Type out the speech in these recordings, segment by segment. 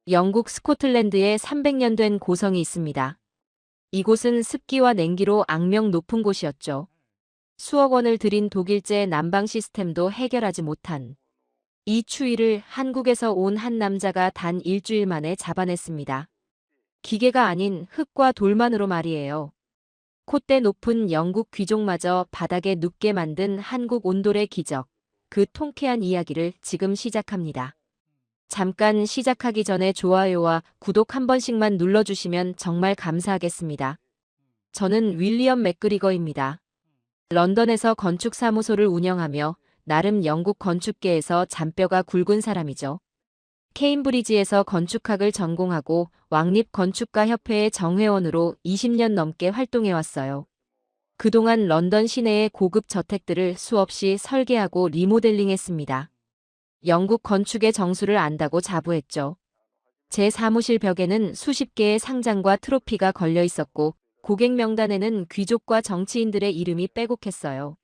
영국 스코틀랜드에 300년 된 고성이 있습니다. 이곳은 습기와 냉기로 악명 높은 곳이었죠. 수억 원을 들인 독일제 난방 시스템도 해결하지 못한 이 추위를 한국에서 온 한 남자가 단 일주일 만에 잡아냈습니다. 기계가 아닌 흙과 돌만으로 말이에요. 콧대 높은 영국 귀족마저 바닥에 눕게 만든 한국 온돌의 기적. 그 통쾌한 이야기를 지금 시작합니다. 잠깐 시작하기 전에 좋아요와 구독 한 번씩만 눌러주시면 정말 감사하겠습니다. 저는 윌리엄 맥그리거입니다. 런던에서 건축사무소를 운영하며 나름 영국 건축계에서 잔뼈가 굵은 사람이죠. 케임브리지에서 건축학을 전공하고 왕립건축가협회의 정회원으로 20년 넘게 활동해왔어요. 그동안 런던 시내의 고급 저택들을 수없이 설계하고 리모델링했습니다. 영국 건축의 정수를 안다고 자부했죠. 제 사무실 벽에는 수십 개의 상장과 트로피가 걸려 있었고 고객 명단에는 귀족과 정치인들의 이름이 빼곡했어요.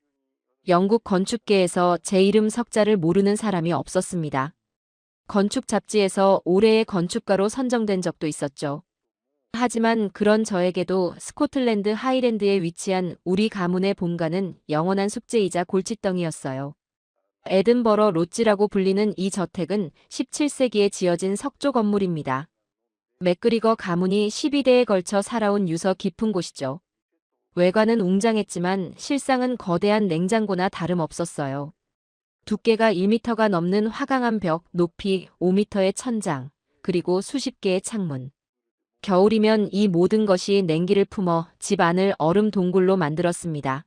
영국 건축계에서 제 이름 석자를 모르는 사람이 없었습니다. 건축 잡지에서 올해의 건축가로 선정된 적도 있었죠. 하지만 그런 저에게도 스코틀랜드 하이랜드에 위치한 우리 가문의 본가는 영원한 숙제이자 골칫덩이였어요. 에든버러 로지라고 불리는 이 저택은 17세기에 지어진 석조 건물입니다. 맥그리거 가문이 12대에 걸쳐 살아온 유서 깊은 곳이죠. 외관은 웅장했지만 실상은 거대한 냉장고나 다름없었어요. 두께가 1m가 넘는 화강한 벽, 높이 5m의 천장, 그리고 수십 개의 창문. 겨울이면 이 모든 것이 냉기를 품어 집 안을 얼음 동굴로 만들었습니다.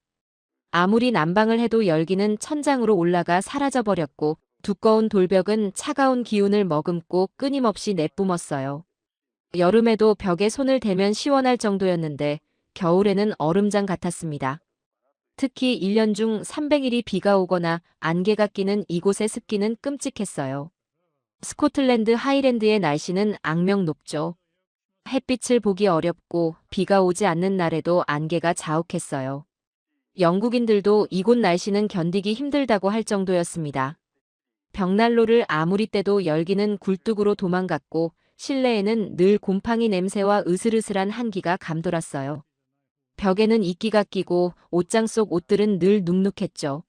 아무리 난방을 해도 열기는 천장으로 올라가 사라져버렸고 두꺼운 돌벽은 차가운 기운을 머금고 끊임없이 내뿜었어요. 여름에도 벽에 손을 대면 시원할 정도였는데 겨울에는 얼음장 같았습니다. 특히 1년 중 300일이 비가 오거나 안개가 끼는 이곳의 습기는 끔찍했어요. 스코틀랜드 하이랜드의 날씨는 악명 높죠. 햇빛을 보기 어렵고 비가 오지 않는 날에도 안개가 자욱했어요. 영국인들도 이곳 날씨는 견디기 힘들다고 할 정도였습니다. 벽난로를 아무리 떼도 열기는 굴뚝으로 도망갔고 실내에는 늘 곰팡이 냄새와 으슬으슬한 한기가 감돌았어요. 벽에는 이끼가 끼고 옷장 속 옷들은 늘 눅눅했죠.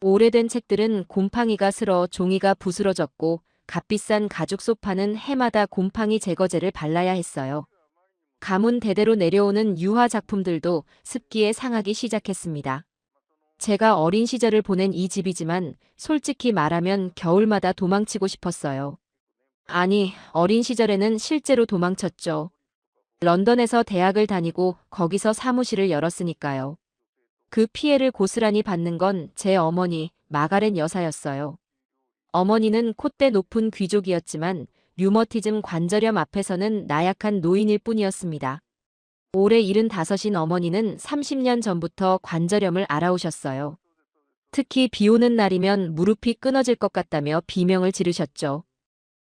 오래된 책들은 곰팡이가 슬어 종이가 부스러졌고 값비싼 가죽 소파는 해마다 곰팡이 제거제를 발라야 했어요. 가문 대대로 내려오는 유화 작품들도 습기에 상하기 시작했습니다. 제가 어린 시절을 보낸 이 집이지만 솔직히 말하면 겨울마다 도망치고 싶었어요. 아니, 어린 시절에는 실제로 도망쳤죠. 런던에서 대학을 다니고 거기서 사무실을 열었으니까요. 그 피해를 고스란히 받는 건 제 어머니, 마가렛 여사였어요. 어머니는 콧대 높은 귀족이었지만 류머티즘 관절염 앞에서는 나약한 노인일 뿐이었습니다. 올해 75인 어머니는 30년 전부터 관절염을 앓아오셨어요. 특히 비 오는 날이면 무릎이 끊어질 것 같다며 비명을 지르셨죠.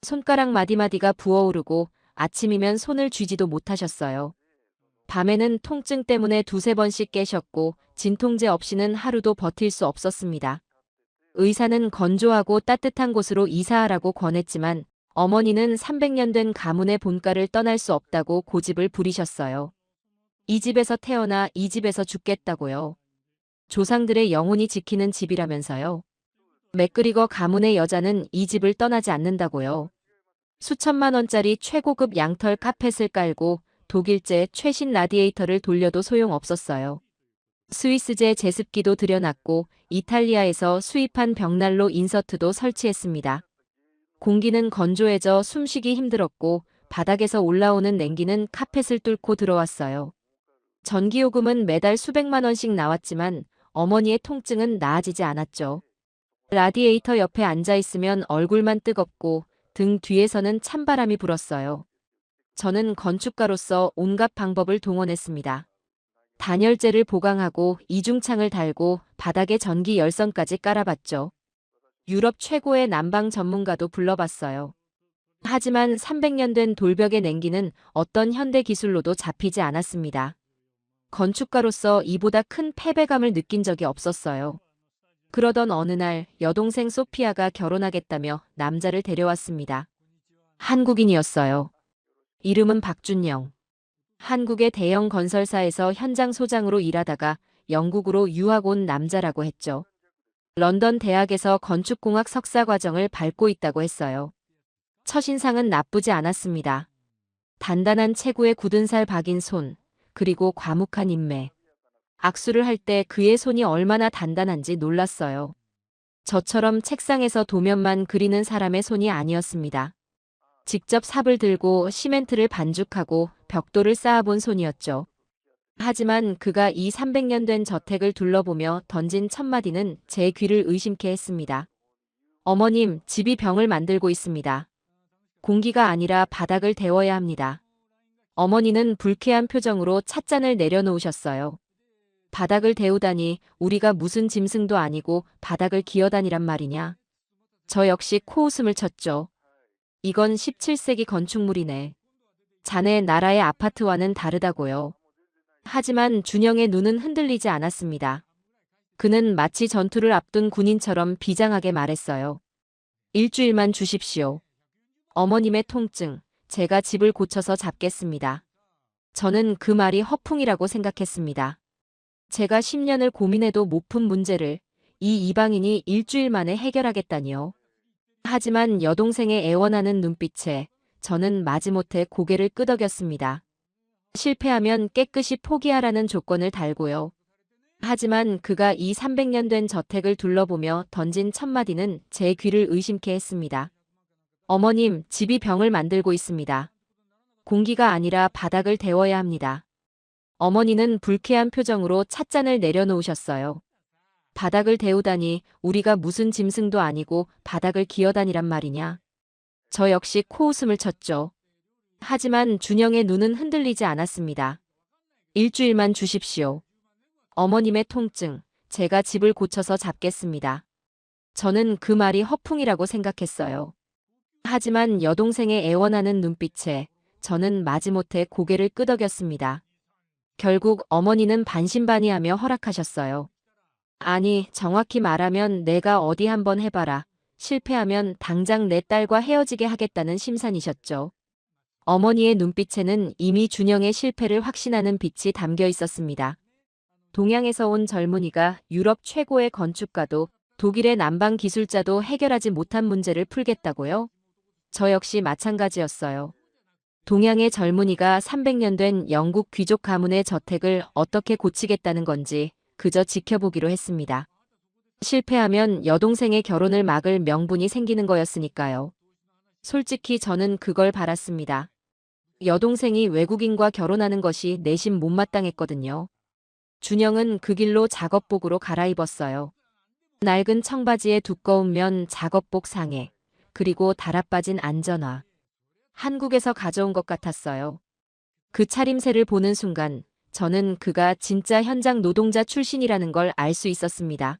손가락 마디마디가 부어오르고 아침이면 손을 쥐지도 못하셨어요. 밤에는 통증 때문에 두세 번씩 깨셨고 진통제 없이는 하루도 버틸 수 없었습니다. 의사는 건조하고 따뜻한 곳으로 이사하라고 권했지만 어머니는 300년 된 가문의 본가를 떠날 수 없다고 고집을 부리셨어요. 이 집에서 태어나 이 집에서 죽겠다고요. 조상들의 영혼이 지키는 집이라면서요. 맥그리거 가문의 여자는 이 집을 떠나지 않는다고요. 수천만 원짜리 최고급 양털 카펫을 깔고 독일제 최신 라디에이터를 돌려도 소용없었어요. 스위스제 제습기도 들여놨고 이탈리아에서 수입한 벽난로 인서트도 설치했습니다. 공기는 건조해져 숨쉬기 힘들었고 바닥에서 올라오는 냉기는 카펫을 뚫고 들어왔어요. 전기요금은 매달 수백만 원씩 나왔지만 어머니의 통증은 나아지지 않았죠. 라디에이터 옆에 앉아있으면 얼굴만 뜨겁고 등 뒤에서는 찬바람이 불었어요. 저는 건축가로서 온갖 방법을 동원했습니다. 단열재를 보강하고 이중창을 달고 바닥에 전기 열선까지 깔아봤죠. 유럽 최고의 난방 전문가도 불러봤어요. 하지만 300년 된 돌벽의 냉기는 어떤 현대 기술로도 잡히지 않았습니다. 건축가로서 이보다 큰 패배감을 느낀 적이 없었어요. 그러던 어느 날 여동생 소피아가 결혼하겠다며 남자를 데려왔습니다. 한국인이었어요. 이름은 박준영. 한국의 대형 건설사에서 현장 소장으로 일하다가 영국으로 유학 온 남자라고 했죠. 런던 대학에서 건축공학 석사 과정을 밟고 있다고 했어요. 첫인상은 나쁘지 않았습니다. 단단한 체구에 굳은 살 박인 손, 그리고 과묵한 인매. 악수를 할 때 그의 손이 얼마나 단단한지 놀랐어요. 저처럼 책상에서 도면만 그리는 사람의 손이 아니었습니다. 직접 삽을 들고 시멘트를 반죽하고 벽돌을 쌓아본 손이었죠. 하지만 그가 이 300년 된 저택을 둘러보며 던진 첫마디는 제 귀를 의심케 했습니다. 어머님, 집이 병을 만들고 있습니다. 공기가 아니라 바닥을 데워야 합니다. 어머니는 불쾌한 표정으로 찻잔을 내려놓으셨어요. 바닥을 데우다니 우리가 무슨 짐승도 아니고 바닥을 기어다니란 말이냐. 저 역시 코웃음을 쳤죠. 이건 17세기 건축물이네. 자네 나라의 아파트와는 다르다고요. 하지만 준영의 눈은 흔들리지 않았습니다. 그는 마치 전투를 앞둔 군인처럼 비장하게 말했어요. 일주일만 주십시오. 어머님의 통증, 제가 집을 고쳐서 잡겠습니다. 저는 그 말이 허풍이라고 생각했습니다. 제가 10년을 고민해도 못 푼 문제를 이 이방인이 일주일 만에 해결하겠다니요. 하지만 여동생의 애원하는 눈빛에 저는 마지못해 고개를 끄덕였습니다. 실패하면 깨끗이 포기하라는 조건을 달고요. 하지만 그가 이 300년 된 저택을 둘러보며 던진 첫마디는 제 귀를 의심케 했습니다. 어머님, 집이 병을 만들고 있습니다. 공기가 아니라 바닥을 데워야 합니다. 어머니는 불쾌한 표정으로 찻잔을 내려놓으셨어요. 바닥을 데우다니 우리가 무슨 짐승도 아니고 바닥을 기어다니란 말이냐. 저 역시 코웃음을 쳤죠. 하지만 준영의 눈은 흔들리지 않았습니다. 일주일만 주십시오. 어머님의 통증, 제가 집을 고쳐서 잡겠습니다. 저는 그 말이 허풍이라고 생각했어요. 하지만 여동생의 애원하는 눈빛에 저는 마지못해 고개를 끄덕였습니다. 결국 어머니는 반신반의하며 허락하셨어요. 아니, 정확히 말하면 내가 어디 한번 해봐라. 실패하면 당장 내 딸과 헤어지게 하겠다는 심산이셨죠. 어머니의 눈빛에는 이미 준영의 실패를 확신하는 빛이 담겨 있었습니다. 동양에서 온 젊은이가 유럽 최고의 건축가도 독일의 난방 기술자도 해결하지 못한 문제를 풀겠다고요? 저 역시 마찬가지였어요. 동양의 젊은이가 300년 된 영국 귀족 가문의 저택을 어떻게 고치겠다는 건지 그저 지켜보기로 했습니다. 실패하면 여동생의 결혼을 막을 명분이 생기는 거였으니까요. 솔직히 저는 그걸 바랐습니다. 여동생이 외국인과 결혼하는 것이 내심 못마땅했거든요. 준영은 그 길로 작업복으로 갈아입었어요. 낡은 청바지에 두꺼운 면 작업복 상에, 그리고 달아빠진 안전화. 한국에서 가져온 것 같았어요. 그 차림새를 보는 순간 저는 그가 진짜 현장 노동자 출신이라는 걸 알 수 있었습니다.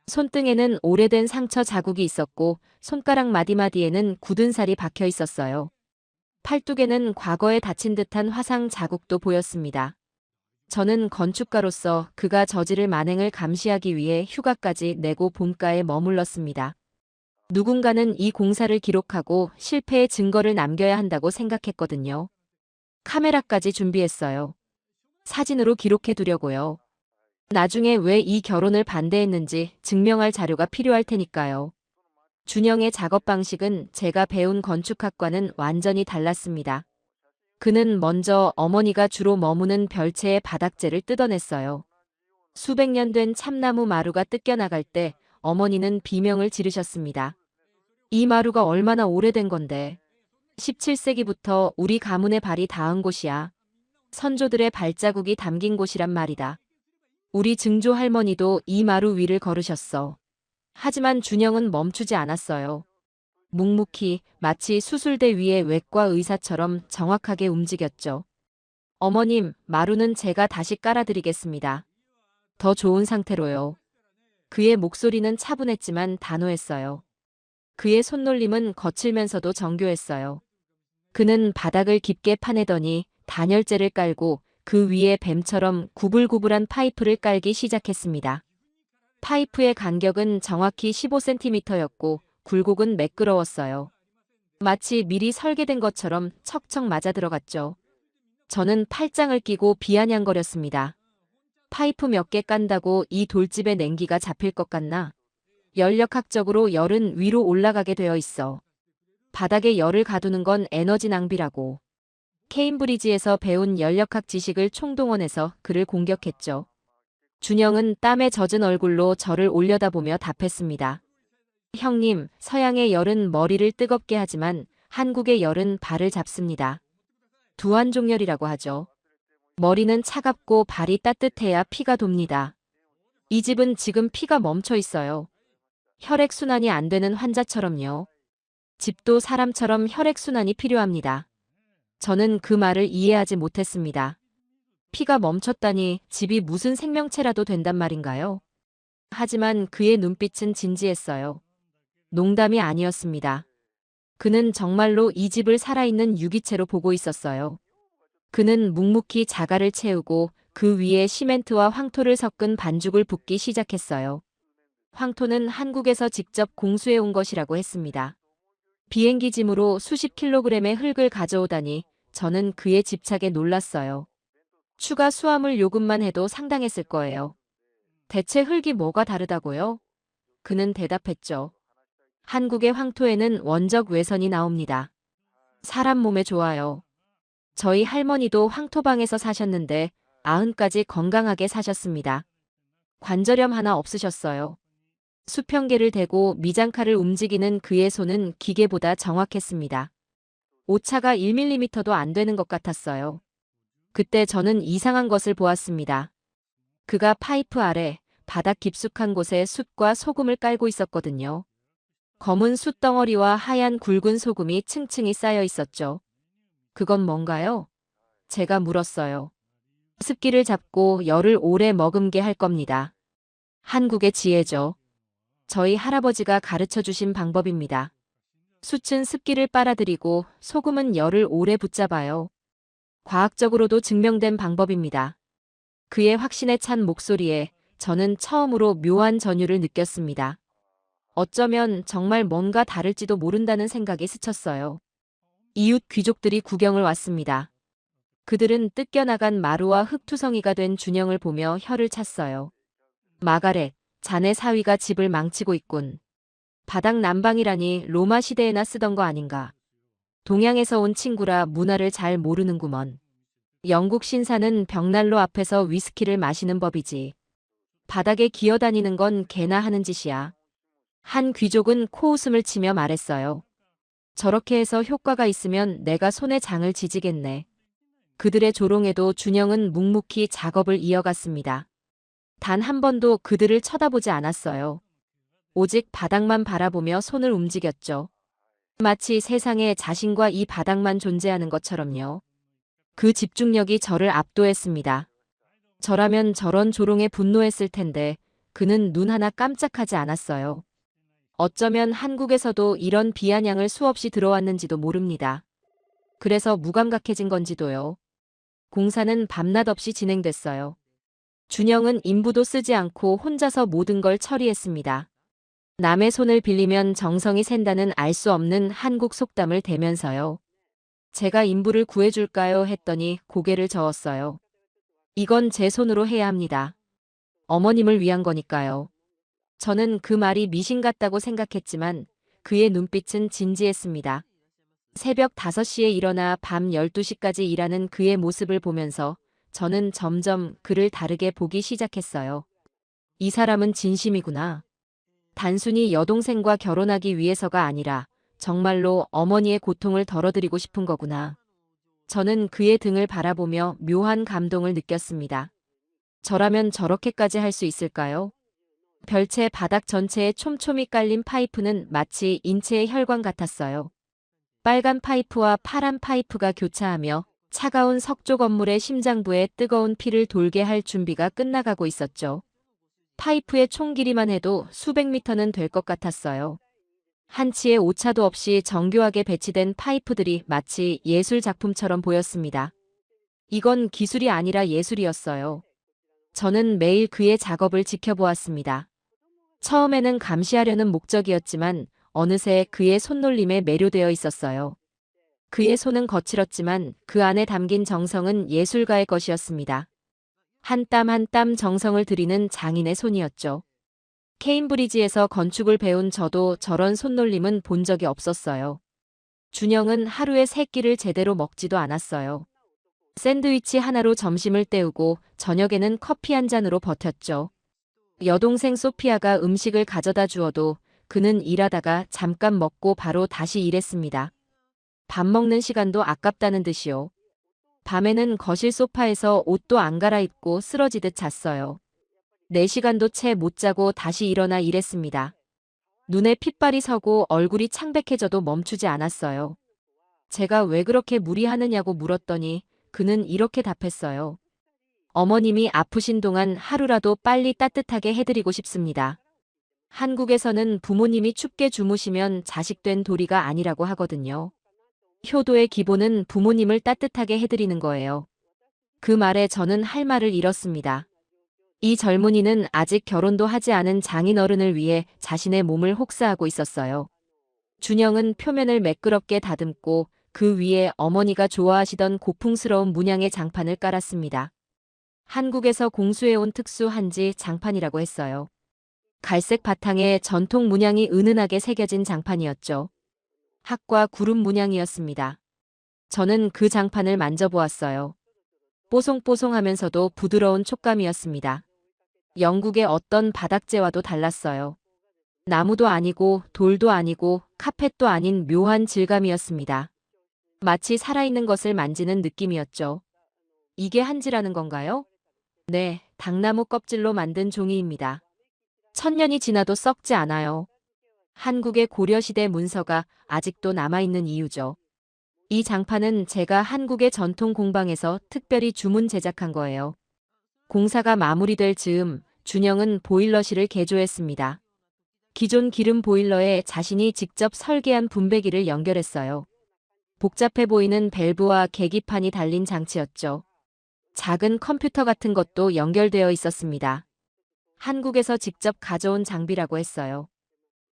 손등에는 오래된 상처 자국이 있었고 손가락 마디마디에는 굳은 살이 박혀 있었어요. 팔뚝에는 과거에 다친 듯한 화상 자국도 보였습니다. 저는 건축가로서 그가 저지를 만행을 감시하기 위해 휴가까지 내고 본가에 머물렀습니다. 누군가는 이 공사를 기록하고 실패의 증거를 남겨야 한다고 생각했거든요. 카메라까지 준비했어요. 사진으로 기록해두려고요. 나중에 왜 이 결혼을 반대했는지 증명할 자료가 필요할 테니까요. 준영의 작업 방식은 제가 배운 건축학과는 완전히 달랐습니다. 그는 먼저 어머니가 주로 머무는 별채의 바닥재를 뜯어냈어요. 수백 년 된 참나무 마루가 뜯겨나갈 때 어머니는 비명을 지르셨습니다. 이 마루가 얼마나 오래된 건데. 17세기부터 우리 가문의 발이 닿은 곳이야. 선조들의 발자국이 담긴 곳이란 말이다. 우리 증조 할머니도 이 마루 위를 걸으셨어. 하지만 준영은 멈추지 않았어요. 묵묵히 마치 수술대 위의 외과 의사처럼 정확하게 움직였죠. 어머님, 마루는 제가 다시 깔아드리겠습니다. 더 좋은 상태로요. 그의 목소리는 차분했지만 단호했어요. 그의 손놀림은 거칠면서도 정교했어요. 그는 바닥을 깊게 파내더니 단열재를 깔고 그 위에 뱀처럼 구불구불한 파이프를 깔기 시작했습니다. 파이프의 간격은 정확히 15cm였고 굴곡은 매끄러웠어요. 마치 미리 설계된 것처럼 척척 맞아 들어갔죠. 저는 팔짱을 끼고 비아냥거렸습니다. 파이프 몇 개 깐다고 이 돌집에 냉기가 잡힐 것 같나? 연력학적으로 열은 위로 올라가게 되어 있어. 바닥에 열을 가두는 건 에너지 낭비라고. 케임브리지에서 배운 연력학 지식을 총동원해서 그를 공격했죠. 준영은 땀에 젖은 얼굴로 저를 올려다보며 답했습니다. 형님, 서양의 열은 머리를 뜨겁게 하지만 한국의 열은 발을 잡습니다. 두한종열이라고 하죠. 머리는 차갑고 발이 따뜻해야 피가 돕니다. 이 집은 지금 피가 멈춰 있어요. 혈액순환이 안 되는 환자처럼요. 집도 사람처럼 혈액순환이 필요합니다. 저는 그 말을 이해하지 못했습니다. 피가 멈췄다니 집이 무슨 생명체라도 된단 말인가요? 하지만 그의 눈빛은 진지했어요. 농담이 아니었습니다. 그는 정말로 이 집을 살아있는 유기체로 보고 있었어요. 그는 묵묵히 자갈을 채우고 그 위에 시멘트와 황토를 섞은 반죽을 붓기 시작했어요. 황토는 한국에서 직접 공수해 온 것이라고 했습니다. 비행기 짐으로 수십 킬로그램의 흙을 가져오다니 저는 그의 집착에 놀랐어요. 추가 수화물 요금만 해도 상당했을 거예요. 대체 흙이 뭐가 다르다고요? 그는 대답했죠. 한국의 황토에는 원적 외선이 나옵니다. 사람 몸에 좋아요. 저희 할머니도 황토방에서 사셨는데 90까지 건강하게 사셨습니다. 관절염 하나 없으셨어요. 수평계를 대고 미장칼을 움직이는 그의 손은 기계보다 정확했습니다. 오차가 1mm도 안 되는 것 같았어요. 그때 저는 이상한 것을 보았습니다. 그가 파이프 아래 바닥 깊숙한 곳에 숯과 소금을 깔고 있었거든요. 검은 숯덩어리와 하얀 굵은 소금이 층층이 쌓여 있었죠. 그건 뭔가요? 제가 물었어요. 습기를 잡고 열을 오래 머금게 할 겁니다. 한국의 지혜죠. 저희 할아버지가 가르쳐 주신 방법입니다. 숯은 습기를 빨아들이고 소금은 열을 오래 붙잡아요. 과학적으로도 증명된 방법입니다. 그의 확신에 찬 목소리에 저는 처음으로 묘한 전율을 느꼈습니다. 어쩌면 정말 뭔가 다를지도 모른다는 생각이 스쳤어요. 이웃 귀족들이 구경을 왔습니다. 그들은 뜯겨나간 마루와 흙투성이가 된 준영을 보며 혀를 찼어요. 마가렛, 자네 사위가 집을 망치고 있군. 바닥 난방이라니 로마 시대에나 쓰던 거 아닌가. 동양에서 온 친구라 문화를 잘 모르는구먼. 영국 신사는 벽난로 앞에서 위스키를 마시는 법이지. 바닥에 기어다니는 건 개나 하는 짓이야. 한 귀족은 코웃음을 치며 말했어요. 저렇게 해서 효과가 있으면 내가 손에 장을 지지겠네. 그들의 조롱에도 준영은 묵묵히 작업을 이어갔습니다. 단 한 번도 그들을 쳐다보지 않았어요. 오직 바닥만 바라보며 손을 움직였죠. 마치 세상에 자신과 이 바닥만 존재하는 것처럼요. 그 집중력이 저를 압도했습니다. 저라면 저런 조롱에 분노했을 텐데 그는 눈 하나 깜짝하지 않았어요. 어쩌면 한국에서도 이런 비아냥을 수없이 들어왔는지도 모릅니다. 그래서 무감각해진 건지도요. 공사는 밤낮 없이 진행됐어요. 준영은 인부도 쓰지 않고 혼자서 모든 걸 처리했습니다. 남의 손을 빌리면 정성이 샌다는 알 수 없는 한국 속담을 대면서요. 제가 인부를 구해줄까요? 했더니 고개를 저었어요. 이건 제 손으로 해야 합니다. 어머님을 위한 거니까요. 저는 그 말이 미신 같다고 생각했지만 그의 눈빛은 진지했습니다. 새벽 5시에 일어나 밤 12시까지 일하는 그의 모습을 보면서 저는 점점 그를 다르게 보기 시작했어요. 이 사람은 진심이구나. 단순히 여동생과 결혼하기 위해서가 아니라 정말로 어머니의 고통을 덜어드리고 싶은 거구나. 저는 그의 등을 바라보며 묘한 감동을 느꼈습니다. 저라면 저렇게까지 할 수 있을까요? 별채 바닥 전체에 촘촘히 깔린 파이프는 마치 인체의 혈관 같았어요. 빨간 파이프와 파란 파이프가 교차하며 차가운 석조 건물의 심장부에 뜨거운 피를 돌게 할 준비가 끝나가고 있었죠. 파이프의 총 길이만 해도 수백 미터는 될 것 같았어요. 한치의 오차도 없이 정교하게 배치된 파이프들이 마치 예술 작품처럼 보였습니다. 이건 기술이 아니라 예술이었어요. 저는 매일 그의 작업을 지켜보았습니다. 처음에는 감시하려는 목적이었지만 어느새 그의 손놀림에 매료되어 있었어요. 그의 손은 거칠었지만 그 안에 담긴 정성은 예술가의 것이었습니다. 한 땀 한 땀 정성을 들이는 장인의 손이었죠. 케임브리지에서 건축을 배운 저도 저런 손놀림은 본 적이 없었어요. 준영은 하루에 3끼를 제대로 먹지도 않았어요. 샌드위치 하나로 점심을 때우고 저녁에는 커피 한 잔으로 버텼죠. 여동생 소피아가 음식을 가져다 주어도 그는 일하다가 잠깐 먹고 바로 다시 일했습니다. 밥 먹는 시간도 아깝다는 듯이요. 밤에는 거실 소파에서 옷도 안 갈아입고 쓰러지듯 잤어요. 4시간도 채 못 자고 다시 일어나 일했습니다. 눈에 핏발이 서고 얼굴이 창백해져도 멈추지 않았어요. 제가 왜 그렇게 무리하느냐고 물었더니 그는 이렇게 답했어요. 어머님이 아프신 동안 하루라도 빨리 따뜻하게 해드리고 싶습니다. 한국에서는 부모님이 춥게 주무시면 자식된 도리가 아니라고 하거든요. 효도의 기본은 부모님을 따뜻하게 해드리는 거예요. 그 말에 저는 할 말을 잃었습니다. 이 젊은이는 아직 결혼도 하지 않은 장인어른을 위해 자신의 몸을 혹사하고 있었어요. 준영은 표면을 매끄럽게 다듬고 그 위에 어머니가 좋아하시던 고풍스러운 문양의 장판을 깔았습니다. 한국에서 공수해온 특수 한지 장판이라고 했어요. 갈색 바탕에 전통 문양이 은은하게 새겨진 장판이었죠. 학과 구름 문양이었습니다. 저는 그 장판을 만져보았어요. 뽀송뽀송하면서도 부드러운 촉감이었습니다. 영국의 어떤 바닥재와도 달랐어요. 나무도 아니고 돌도 아니고 카펫도 아닌 묘한 질감이었습니다. 마치 살아있는 것을 만지는 느낌이었죠. 이게 한지라는 건가요? 네, 당나무 껍질로 만든 종이입니다. 1000년이 지나도 썩지 않아요. 한국의 고려시대 문서가 아직도 남아있는 이유죠. 이 장판은 제가 한국의 전통 공방에서 특별히 주문 제작한 거예요. 공사가 마무리될 즈음 준영은 보일러실을 개조했습니다. 기존 기름 보일러에 자신이 직접 설계한 분배기를 연결했어요. 복잡해 보이는 밸브와 계기판이 달린 장치였죠. 작은 컴퓨터 같은 것도 연결되어 있었습니다. 한국에서 직접 가져온 장비라고 했어요.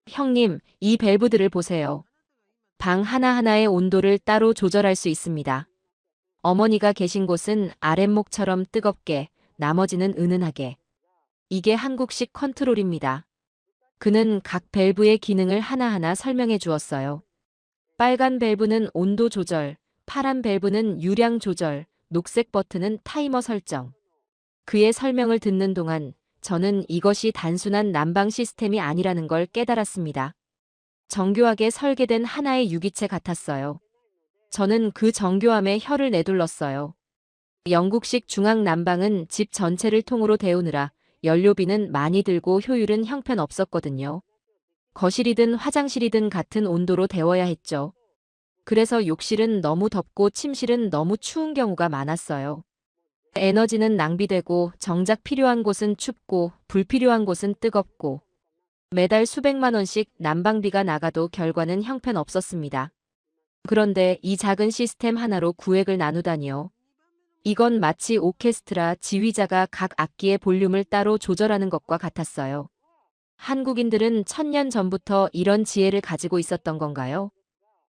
형님, 이 밸브들을 보세요. 방 하나하나의 온도를 따로 조절할 수 있습니다. 어머니가 계신 곳은 아랫목처럼 뜨겁게, 나머지는 은은하게. 이게 한국식 컨트롤입니다. 그는 각 밸브의 기능을 하나하나 설명해 주었어요. 빨간 밸브는 온도 조절, 파란 밸브는 유량 조절, 녹색 버튼은 타이머 설정. 그의 설명을 듣는 동안 저는 이것이 단순한 난방 시스템이 아니라는 걸 깨달았습니다. 정교하게 설계된 하나의 유기체 같았어요. 저는 그 정교함에 혀를 내둘렀어요. 영국식 중앙 난방은 집 전체를 통으로 데우느라 연료비는 많이 들고 효율은 형편없었거든요. 거실이든 화장실이든 같은 온도로 데워야 했죠. 그래서 욕실은 너무 덥고 침실은 너무 추운 경우가 많았어요. 에너지는 낭비되고 정작 필요한 곳은 춥고 불필요한 곳은 뜨겁고 매달 수백만 원씩 난방비가 나가도 결과는 형편없었습니다. 그런데 이 작은 시스템 하나로 구획을 나누다니요. 이건 마치 오케스트라 지휘자가 각 악기의 볼륨을 따로 조절하는 것과 같았어요. 한국인들은 1000년 전부터 이런 지혜를 가지고 있었던 건가요?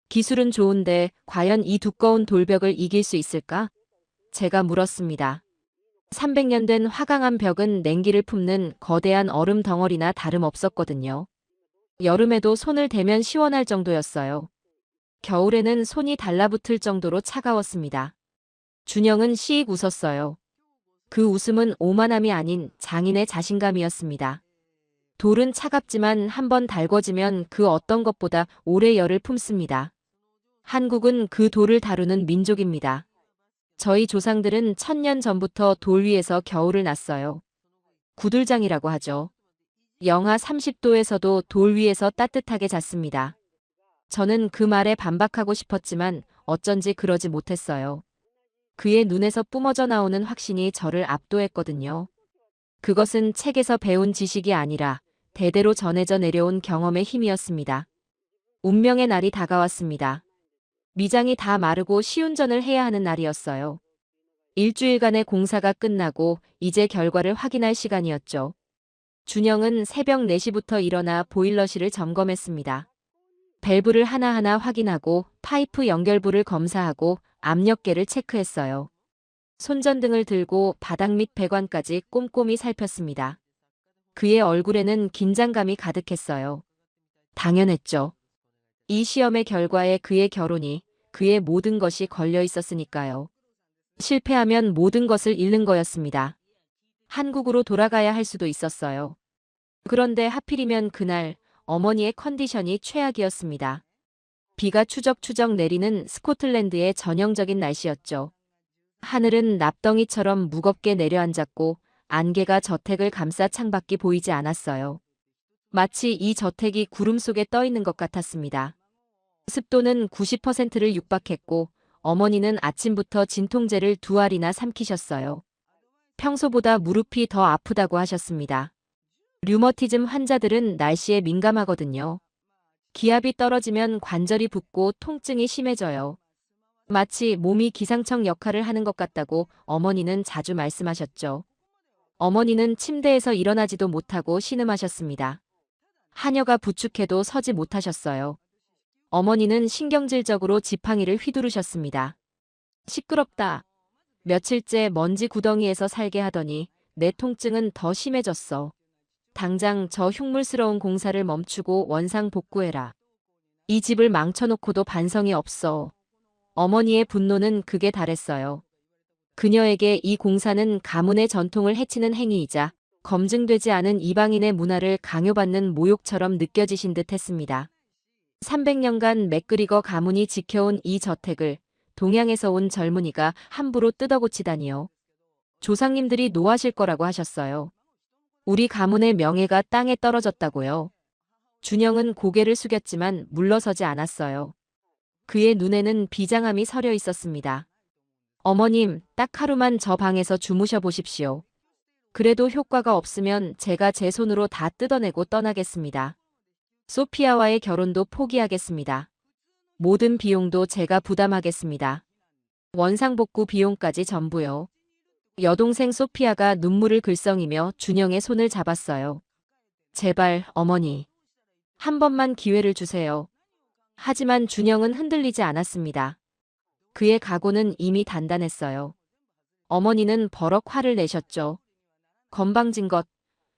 기술은 좋은데 과연 이 두꺼운 돌벽을 이길 수 있을까? 제가 물었습니다. 300년 된 화강암 벽은 냉기를 품는 거대한 얼음 덩어리나 다름없었거든요. 여름에도 손을 대면 시원할 정도였어요. 겨울에는 손이 달라붙을 정도로 차가웠습니다. 준영은 씩 웃었어요. 그 웃음은 오만함이 아닌 장인의 자신감이었습니다. 돌은 차갑지만 한번 달궈지면 그 어떤 것보다 오래 열을 품습니다. 한국은 그 돌을 다루는 민족입니다. 저희 조상들은 1000년 전부터 돌 위에서 겨울을 났어요. 구들장이라고 하죠. 영하 30도에서도 돌 위에서 따뜻하게 잤습니다. 저는 그 말에 반박하고 싶었지만 어쩐지 그러지 못했어요. 그의 눈에서 뿜어져 나오는 확신이 저를 압도했거든요. 그것은 책에서 배운 지식이 아니라 대대로 전해져 내려온 경험의 힘이었습니다. 운명의 날이 다가왔습니다. 미장이 다 마르고 시운전을 해야 하는 날이었어요. 일주일간의 공사가 끝나고 이제 결과를 확인할 시간이었죠. 준영은 새벽 4시부터 일어나 보일러실을 점검했습니다. 밸브를 하나하나 확인하고 파이프 연결부를 검사하고 압력계를 체크했어요. 손전등을 들고 바닥 및 배관까지 꼼꼼히 살폈습니다. 그의 얼굴에는 긴장감이 가득했어요. 당연했죠. 이 시험의 결과에 그의 결혼이, 그의 모든 것이 걸려 있었으니까요. 실패하면 모든 것을 잃는 거였습니다. 한국으로 돌아가야 할 수도 있었어요. 그런데 하필이면 그날 어머니의 컨디션이 최악이었습니다. 비가 추적추적 내리는 스코틀랜드의 전형적인 날씨였죠. 하늘은 납덩이처럼 무겁게 내려앉았고 안개가 저택을 감싸 창밖이 보이지 않았어요. 마치 이 저택이 구름 속에 떠 있는 것 같았습니다. 습도는 90%를 육박했고 어머니는 아침부터 진통제를 2알이나 삼키셨어요. 평소보다 무릎이 더 아프다고 하셨습니다. 류머티즘 환자들은 날씨에 민감하거든요. 기압이 떨어지면 관절이 붓고 통증이 심해져요. 마치 몸이 기상청 역할을 하는 것 같다고 어머니는 자주 말씀하셨죠. 어머니는 침대에서 일어나지도 못하고 신음하셨습니다. 하녀가 부축해도 서지 못하셨어요. 어머니는 신경질적으로 지팡이를 휘두르셨습니다. 시끄럽다. 며칠째 먼지 구덩이에서 살게 하더니 내 통증은 더 심해졌어. 당장 저 흉물스러운 공사를 멈추고 원상 복구해라. 이 집을 망쳐놓고도 반성이 없어. 어머니의 분노는 극에 달했어요. 그녀에게 이 공사는 가문의 전통을 해치는 행위이자 검증되지 않은 이방인의 문화를 강요받는 모욕처럼 느껴지신 듯 했습니다. 300년간 맥그리거 가문이 지켜온 이 저택을 동양에서 온 젊은이가 함부로 뜯어고치다니요. 조상님들이 노하실 거라고 하셨어요. 우리 가문의 명예가 땅에 떨어졌다고요. 준영은 고개를 숙였지만 물러서지 않았어요. 그의 눈에는 비장함이 서려 있었습니다. 어머님, 딱 하루만 저 방에서 주무셔 보십시오. 그래도 효과가 없으면 제가 제 손으로 다 뜯어내고 떠나겠습니다. 소피아와의 결혼도 포기하겠습니다. 모든 비용도 제가 부담하겠습니다. 원상복구 비용까지 전부요. 여동생 소피아가 눈물을 글썽이며 준영의 손을 잡았어요. 제발, 어머니. 한 번만 기회를 주세요. 하지만 준영은 흔들리지 않았습니다. 그의 각오는 이미 단단했어요. 어머니는 버럭 화를 내셨죠. 건방진 것.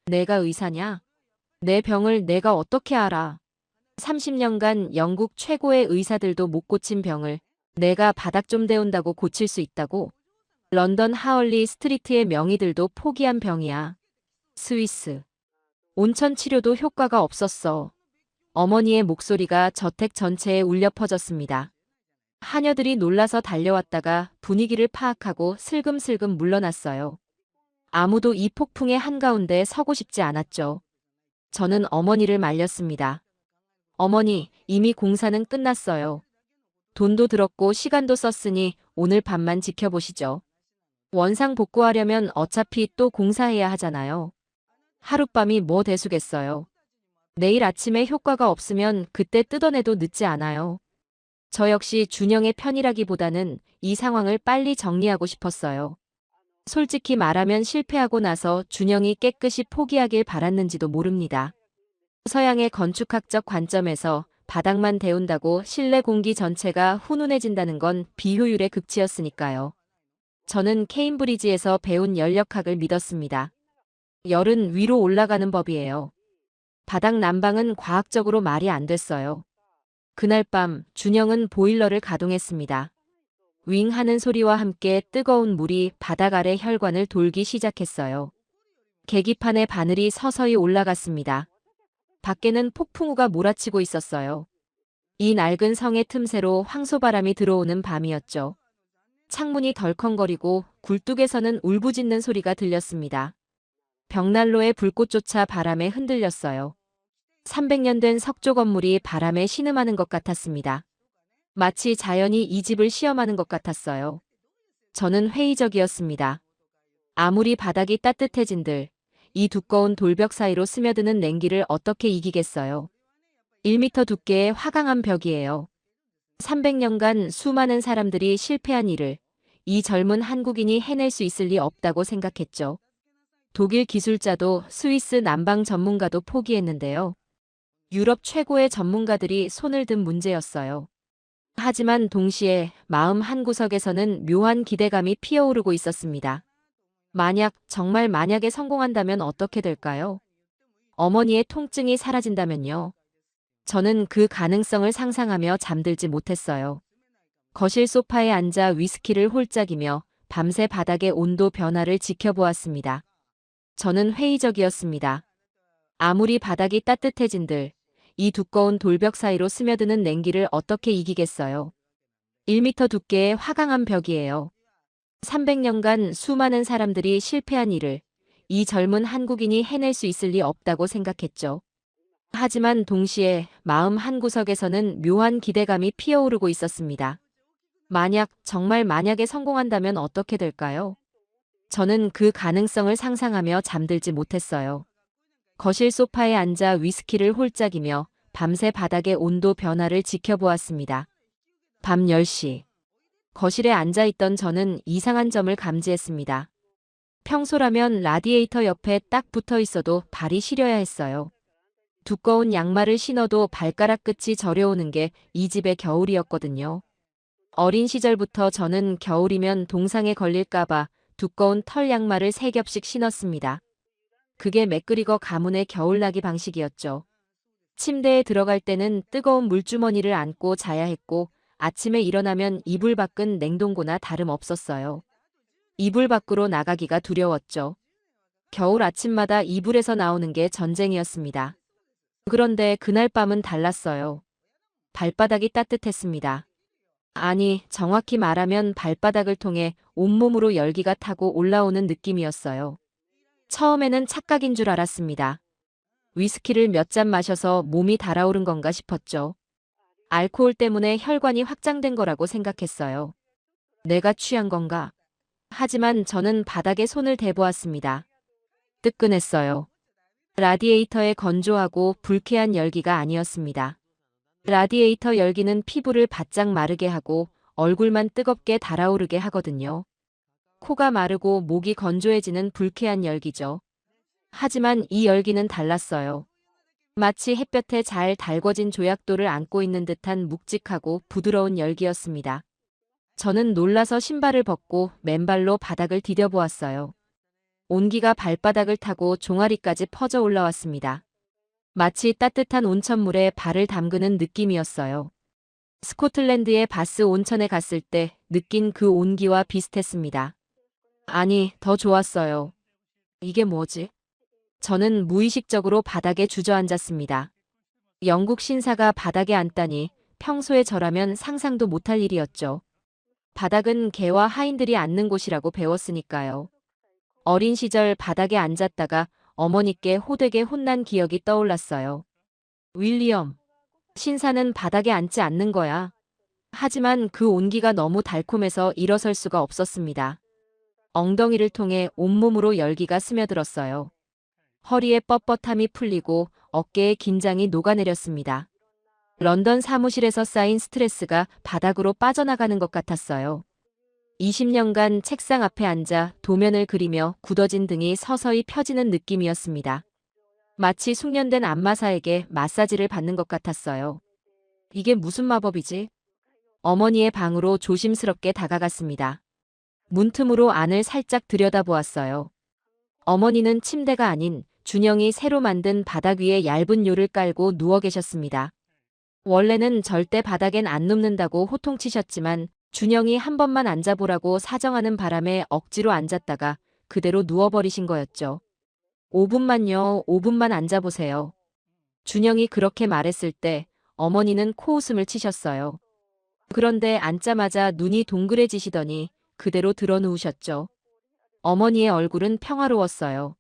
내가 의사냐? 내 병을 내가 어떻게 알아? 30년간 영국 최고의 의사들도 못 고친 병을 내가 바닥 좀 데운다고 고칠 수 있다고? 런던 하얼리 스트리트의 명의들도 포기한 병이야. 스위스. 온천 치료도 효과가 없었어. 어머니의 목소리가 저택 전체에 울려 퍼졌습니다. 하녀들이 놀라서 달려왔다가 분위기를 파악하고 슬금슬금 물러났어요. 아무도 이 폭풍의 한가운데 서고 싶지 않았죠. 저는 어머니를 말렸습니다. 어머니, 이미 공사는 끝났어요. 돈도 들었고 시간도 썼으니 오늘 밤만 지켜보시죠. 원상 복구하려면 어차피 또 공사해야 하잖아요. 하룻밤이 뭐 대수겠어요. 내일 아침에 효과가 없으면 그때 뜯어내도 늦지 않아요. 저 역시 준영의 편이라기보다는 이 상황을 빨리 정리하고 싶었어요. 솔직히 말하면 실패하고 나서 준영이 깨끗이 포기하길 바랐는지도 모릅니다. 서양의 건축학적 관점에서 바닥만 데운다고 실내 공기 전체가 훈훈해진다는 건 비효율의 극치였으니까요. 저는 케임브리지에서 배운 연력학을 믿었습니다. 열은 위로 올라가는 법이에요. 바닥 난방은 과학적으로 말이 안 됐어요. 그날 밤 준영은 보일러를 가동했습니다. 윙 하는 소리와 함께 뜨거운 물이 바닥 아래 혈관을 돌기 시작했어요. 계기판의 바늘이 서서히 올라갔습니다. 밖에는 폭풍우가 몰아치고 있었어요. 이 낡은 성의 틈새로 황소바람이 들어오는 밤이었죠. 창문이 덜컹거리고 굴뚝에서는 울부짖는 소리가 들렸습니다. 벽난로의 불꽃조차 바람에 흔들렸어요. 300년 된 석조 건물이 바람에 신음하는 것 같았습니다. 마치 자연이 이 집을 시험하는 것 같았어요. 저는 회의적이었습니다. 아무리 바닥이 따뜻해진들 이 두꺼운 돌벽 사이로 스며드는 냉기를 어떻게 이기겠어요. 1m 두께의 화강한 벽이에요. 300년간 수많은 사람들이 실패한 일을 이 젊은 한국인이 해낼 수 있을 리 없다고 생각했죠. 독일 기술자도 스위스 난방 전문가도 포기했는데요. 유럽 최고의 전문가들이 손을 든 문제였어요. 하지만 동시에 마음 한구석에서는 묘한 기대감이 피어오르고 있었습니다. 정말 만약에 성공한다면 어떻게 될까요? 어머니의 통증이 사라진다면요. 저는 그 가능성을 상상하며 잠들지 못했어요. 거실 소파에 앉아 위스키를 홀짝이며 밤새 바닥의 온도 변화를 지켜보았습니다. 저는 회의적이었습니다. 아무리 바닥이 따뜻해진들 이 두꺼운 돌벽 사이로 스며드는 냉기를 어떻게 이기겠어요? 1미터 두께의 화강한 벽이에요. 300년간 수많은 사람들이 실패한 일을 이 젊은 한국인이 해낼 수 있을 리 없다고 생각했죠. 하지만 동시에 마음 한구석에서는 묘한 기대감이 피어오르고 있었습니다. 정말 만약에 성공한다면 어떻게 될까요? 저는 그 가능성을 상상하며 잠들지 못했어요. 거실 소파에 앉아 위스키를 홀짝이며 밤새 바닥의 온도 변화를 지켜보았습니다. 밤 10시. 거실에 앉아있던 저는 이상한 점을 감지했습니다. 평소라면 라디에이터 옆에 딱 붙어 있어도 발이 시려야 했어요. 두꺼운 양말을 신어도 발가락 끝이 저려오는 게 이 집의 겨울이었거든요. 어린 시절부터 저는 겨울이면 동상에 걸릴까봐 두꺼운 털 양말을 3겹씩 신었습니다. 그게 맥그리거 가문의 겨울나기 방식이었죠. 침대에 들어갈 때는 뜨거운 물주머니를 안고 자야 했고 아침에 일어나면 이불 밖은 냉동고나 다름없었어요. 이불 밖으로 나가기가 두려웠죠. 겨울 아침마다 이불에서 나오는 게 전쟁이었습니다. 그런데 그날 밤은 달랐어요. 발바닥이 따뜻했습니다. 아니, 정확히 말하면 발바닥을 통해 온몸으로 열기가 타고 올라오는 느낌이었어요. 처음에는 착각인 줄 알았습니다. 위스키를 몇 잔 마셔서 몸이 달아오른 건가 싶었죠. 알코올 때문에 혈관이 확장된 거라고 생각했어요. 내가 취한 건가? 하지만 저는 바닥에 손을 대보았습니다. 뜨끈했어요. 라디에이터의 건조하고 불쾌한 열기가 아니었습니다. 라디에이터 열기는 피부를 바짝 마르게 하고 얼굴만 뜨겁게 달아오르게 하거든요. 코가 마르고 목이 건조해지는 불쾌한 열기죠. 하지만 이 열기는 달랐어요. 마치 햇볕에 잘 달궈진 조약돌을 안고 있는 듯한 묵직하고 부드러운 열기였습니다. 저는 놀라서 신발을 벗고 맨발로 바닥을 디뎌보았어요. 온기가 발바닥을 타고 종아리까지 퍼져 올라왔습니다. 마치 따뜻한 온천물에 발을 담그는 느낌이었어요. 스코틀랜드의 바스 온천에 갔을 때 느낀 그 온기와 비슷했습니다. 아니, 더 좋았어요. 이게 뭐지? 저는 무의식적으로 바닥에 주저앉았습니다. 영국 신사가 바닥에 앉다니 평소에 저라면 상상도 못할 일이었죠. 바닥은 개와 하인들이 앉는 곳이라고 배웠으니까요. 어린 시절 바닥에 앉았다가 어머니께 호되게 혼난 기억이 떠올랐어요. 윌리엄, 신사는 바닥에 앉지 않는 거야. 하지만 그 온기가 너무 달콤해서 일어설 수가 없었습니다. 엉덩이를 통해 온몸으로 열기가 스며들었어요. 허리에 뻣뻣함이 풀리고 어깨에 긴장이 녹아내렸습니다. 런던 사무실에서 쌓인 스트레스가 바닥으로 빠져나가는 것 같았어요. 20년간 책상 앞에 앉아 도면을 그리며 굳어진 등이 서서히 펴지는 느낌이었습니다. 마치 숙련된 안마사에게 마사지를 받는 것 같았어요. 이게 무슨 마법이지? 어머니의 방으로 조심스럽게 다가갔습니다. 문틈으로 안을 살짝 들여다보았어요. 어머니는 침대가 아닌 준영이 새로 만든 바닥 위에 얇은 요를 깔고 누워 계셨습니다. 원래는 절대 바닥엔 안 눕는다고 호통치셨지만 준영이 한 번만 앉아보라고 사정하는 바람에 억지로 앉았다가 그대로 누워버리신 거였죠. 5분만요, 5분만 앉아보세요. 준영이 그렇게 말했을 때 어머니는 코웃음을 치셨어요. 그런데 앉자마자 눈이 동그래지시더니 그대로 드러누우셨죠. 어머니의 얼굴은 평화로웠어요.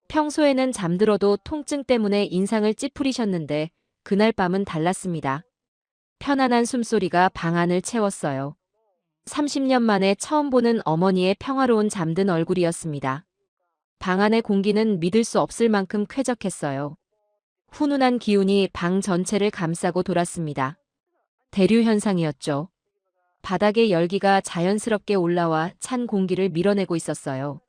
평소에는 잠들어도 통증 때문에 인상을 찌푸리셨는데 그날 밤은 달랐습니다. 편안한 숨소리가 방 안을 채웠어요. 30년 만에 처음 보는 어머니의 평화로운 잠든 얼굴이었습니다. 방 안의 공기는 믿을 수 없을 만큼 쾌적했어요. 훈훈한 기운이 방 전체를 감싸고 돌았습니다. 대류 현상이었죠. 바닥의 열기가 자연스럽게 올라와 찬 공기를 밀어내고 있었어요.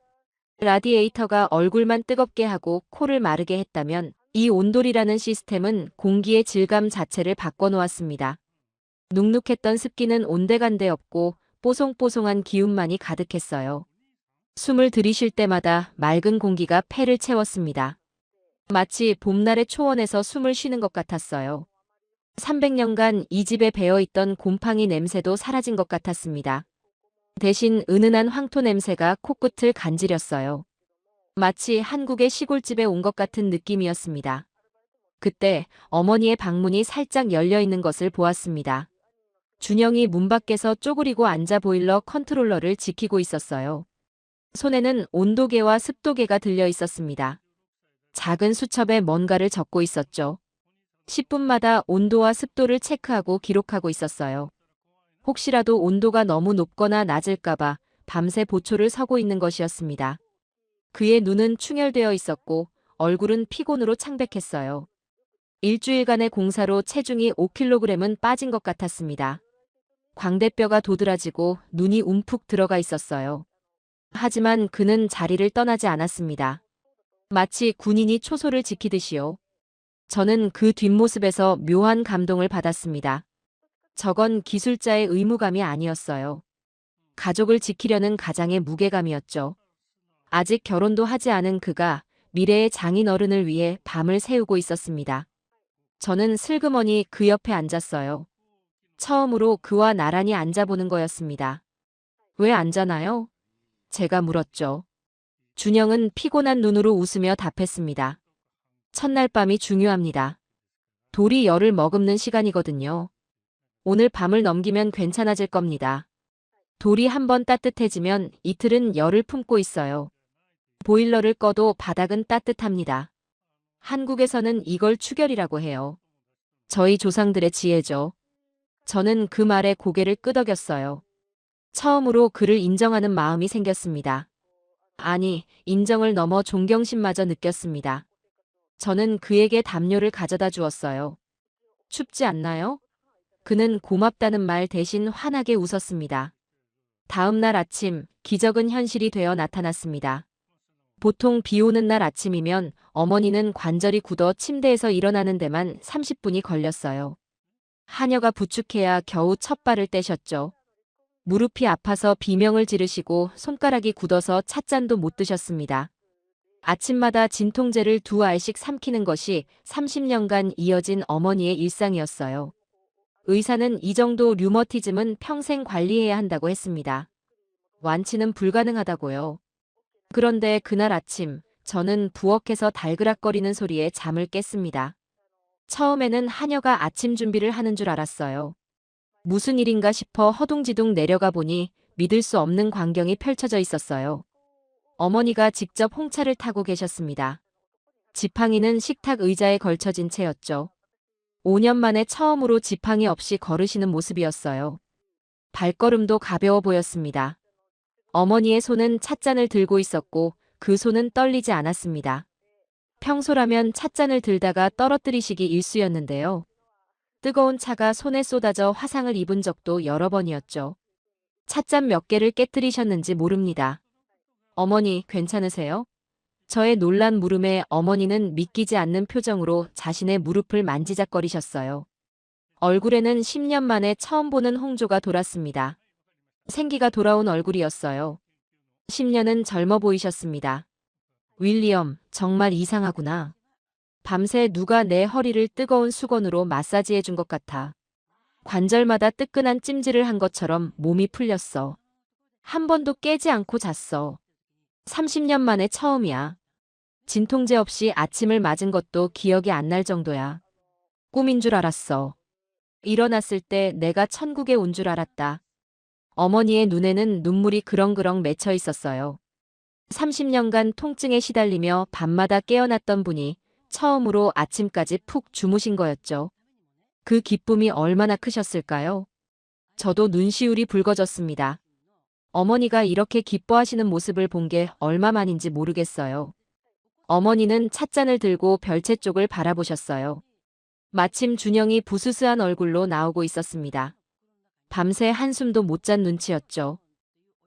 라디에이터가 얼굴만 뜨겁게 하고 코를 마르게 했다면 이 온돌이라는 시스템은 공기의 질감 자체를 바꿔놓았습니다. 눅눅했던 습기는 온데간데 없고 뽀송뽀송한 기운만이 가득했어요. 숨을 들이쉴 때마다 맑은 공기가 폐를 채웠습니다. 마치 봄날의 초원에서 숨을 쉬는 것 같았어요. 300년간 이 집에 배어있던 곰팡이 냄새도 사라진 것 같았습니다. 대신 은은한 황토 냄새가 코끝을 간지렸어요. 마치 한국의 시골집에 온 것 같은 느낌이었습니다. 그때 어머니의 방문이 살짝 열려 있는 것을 보았습니다. 준영이 문 밖에서 쪼그리고 앉아 보일러 컨트롤러를 지키고 있었어요. 손에는 온도계와 습도계가 들려 있었습니다. 작은 수첩에 뭔가를 적고 있었죠. 10분마다 온도와 습도를 체크하고 기록하고 있었어요. 혹시라도 온도가 너무 높거나 낮을까봐 밤새 보초를 서고 있는 것이었습니다. 그의 눈은 충혈되어 있었고 얼굴은 피곤으로 창백했어요. 일주일간의 공사로 체중이 5kg은 빠진 것 같았습니다. 광대뼈가 도드라지고 눈이 움푹 들어가 있었어요. 하지만 그는 자리를 떠나지 않았습니다. 마치 군인이 초소를 지키듯이요. 저는 그 뒷모습에서 묘한 감동을 받았습니다. 저건 기술자의 의무감이 아니었어요. 가족을 지키려는 가장의 무게감이었죠. 아직 결혼도 하지 않은 그가 미래의 장인 어른을 위해 밤을 새우고 있었습니다. 저는 슬그머니 그 옆에 앉았어요. 처음으로 그와 나란히 앉아보는 거였습니다. 왜 앉아나요? 제가 물었죠. 준영은 피곤한 눈으로 웃으며 답했습니다. 첫날 밤이 중요합니다. 돌이 열을 머금는 시간이거든요. 오늘 밤을 넘기면 괜찮아질 겁니다. 돌이 한번 따뜻해지면 이틀은 열을 품고 있어요. 보일러를 꺼도 바닥은 따뜻합니다. 한국에서는 이걸 추결이라고 해요. 저희 조상들의 지혜죠. 저는 그 말에 고개를 끄덕였어요. 처음으로 그를 인정하는 마음이 생겼습니다. 아니, 인정을 넘어 존경심마저 느꼈습니다. 저는 그에게 담요를 가져다 주었어요. 춥지 않나요? 그는 고맙다는 말 대신 환하게 웃었습니다. 다음 날 아침, 기적은 현실이 되어 나타났습니다. 보통 비 오는 날 아침이면 어머니는 관절이 굳어 침대에서 일어나는 데만 30분이 걸렸어요. 하녀가 부축해야 겨우 첫 발을 떼셨죠. 무릎이 아파서 비명을 지르시고 손가락이 굳어서 찻잔도 못 드셨습니다. 아침마다 진통제를 2알씩 삼키는 것이 30년간 이어진 어머니의 일상이었어요. 의사는 이 정도 류머티즘은 평생 관리해야 한다고 했습니다. 완치는 불가능하다고요. 그런데 그날 아침 저는 부엌에서 달그락거리는 소리에 잠을 깼습니다. 처음에는 하녀가 아침 준비를 하는 줄 알았어요. 무슨 일인가 싶어 허둥지둥 내려가 보니 믿을 수 없는 광경이 펼쳐져 있었어요. 어머니가 직접 홍차를 타고 계셨습니다. 지팡이는 식탁 의자에 걸쳐진 채였죠. 5년 만에 처음으로 지팡이 없이 걸으시는 모습이었어요. 발걸음도 가벼워 보였습니다. 어머니의 손은 찻잔을 들고 있었고 그 손은 떨리지 않았습니다. 평소라면 찻잔을 들다가 떨어뜨리시기 일쑤였는데요. 뜨거운 차가 손에 쏟아져 화상을 입은 적도 여러 번이었죠. 찻잔 몇 개를 깨뜨리셨는지 모릅니다. 어머니, 괜찮으세요? 저의 놀란 물음에 어머니는 믿기지 않는 표정으로 자신의 무릎을 만지작거리셨어요. 얼굴에는 10년 만에 처음 보는 홍조가 돌았습니다. 생기가 돌아온 얼굴이었어요. 10년은 젊어 보이셨습니다. 윌리엄, 정말 이상하구나. 밤새 누가 내 허리를 뜨거운 수건으로 마사지해 준 것 같아. 관절마다 뜨끈한 찜질을 한 것처럼 몸이 풀렸어. 한 번도 깨지 않고 잤어. 30년 만에 처음이야. 진통제 없이 아침을 맞은 것도 기억이 안 날 정도야. 꿈인 줄 알았어. 일어났을 때 내가 천국에 온 줄 알았다. 어머니의 눈에는 눈물이 그렁그렁 맺혀 있었어요. 30년간 통증에 시달리며 밤마다 깨어났던 분이 처음으로 아침까지 푹 주무신 거였죠. 그 기쁨이 얼마나 크셨을까요? 저도 눈시울이 붉어졌습니다. 어머니가 이렇게 기뻐하시는 모습을 본 게 얼마만인지 모르겠어요. 어머니는 찻잔을 들고 별채 쪽을 바라보셨어요. 마침 준영이 부스스한 얼굴로 나오고 있었습니다. 밤새 한숨도 못 잔 눈치였죠.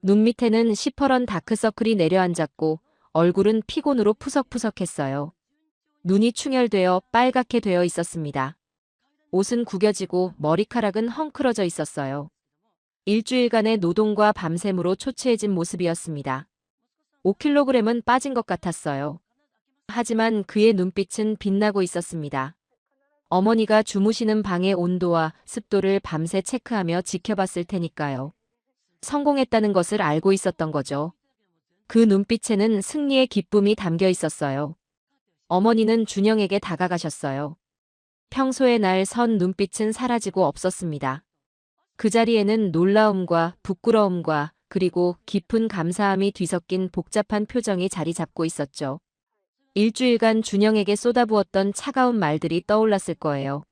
눈 밑에는 시퍼런 다크서클이 내려앉았고 얼굴은 피곤으로 푸석푸석했어요. 눈이 충혈되어 빨갛게 되어 있었습니다. 옷은 구겨지고 머리카락은 헝클어져 있었어요. 일주일간의 노동과 밤샘으로 초췌해진 모습이었습니다. 5kg은 빠진 것 같았어요. 하지만 그의 눈빛은 빛나고 있었습니다. 어머니가 주무시는 방의 온도와 습도를 밤새 체크하며 지켜봤을 테니까요. 성공했다는 것을 알고 있었던 거죠. 그 눈빛에는 승리의 기쁨이 담겨 있었어요. 어머니는 준영에게 다가가셨어요. 평소의 날 선 눈빛은 사라지고 없었습니다. 그 자리에는 놀라움과 부끄러움과 그리고 깊은 감사함이 뒤섞인 복잡한 표정이 자리 잡고 있었죠. 일주일간 준영에게 쏟아부었던 차가운 말들이 떠올랐을 거예요.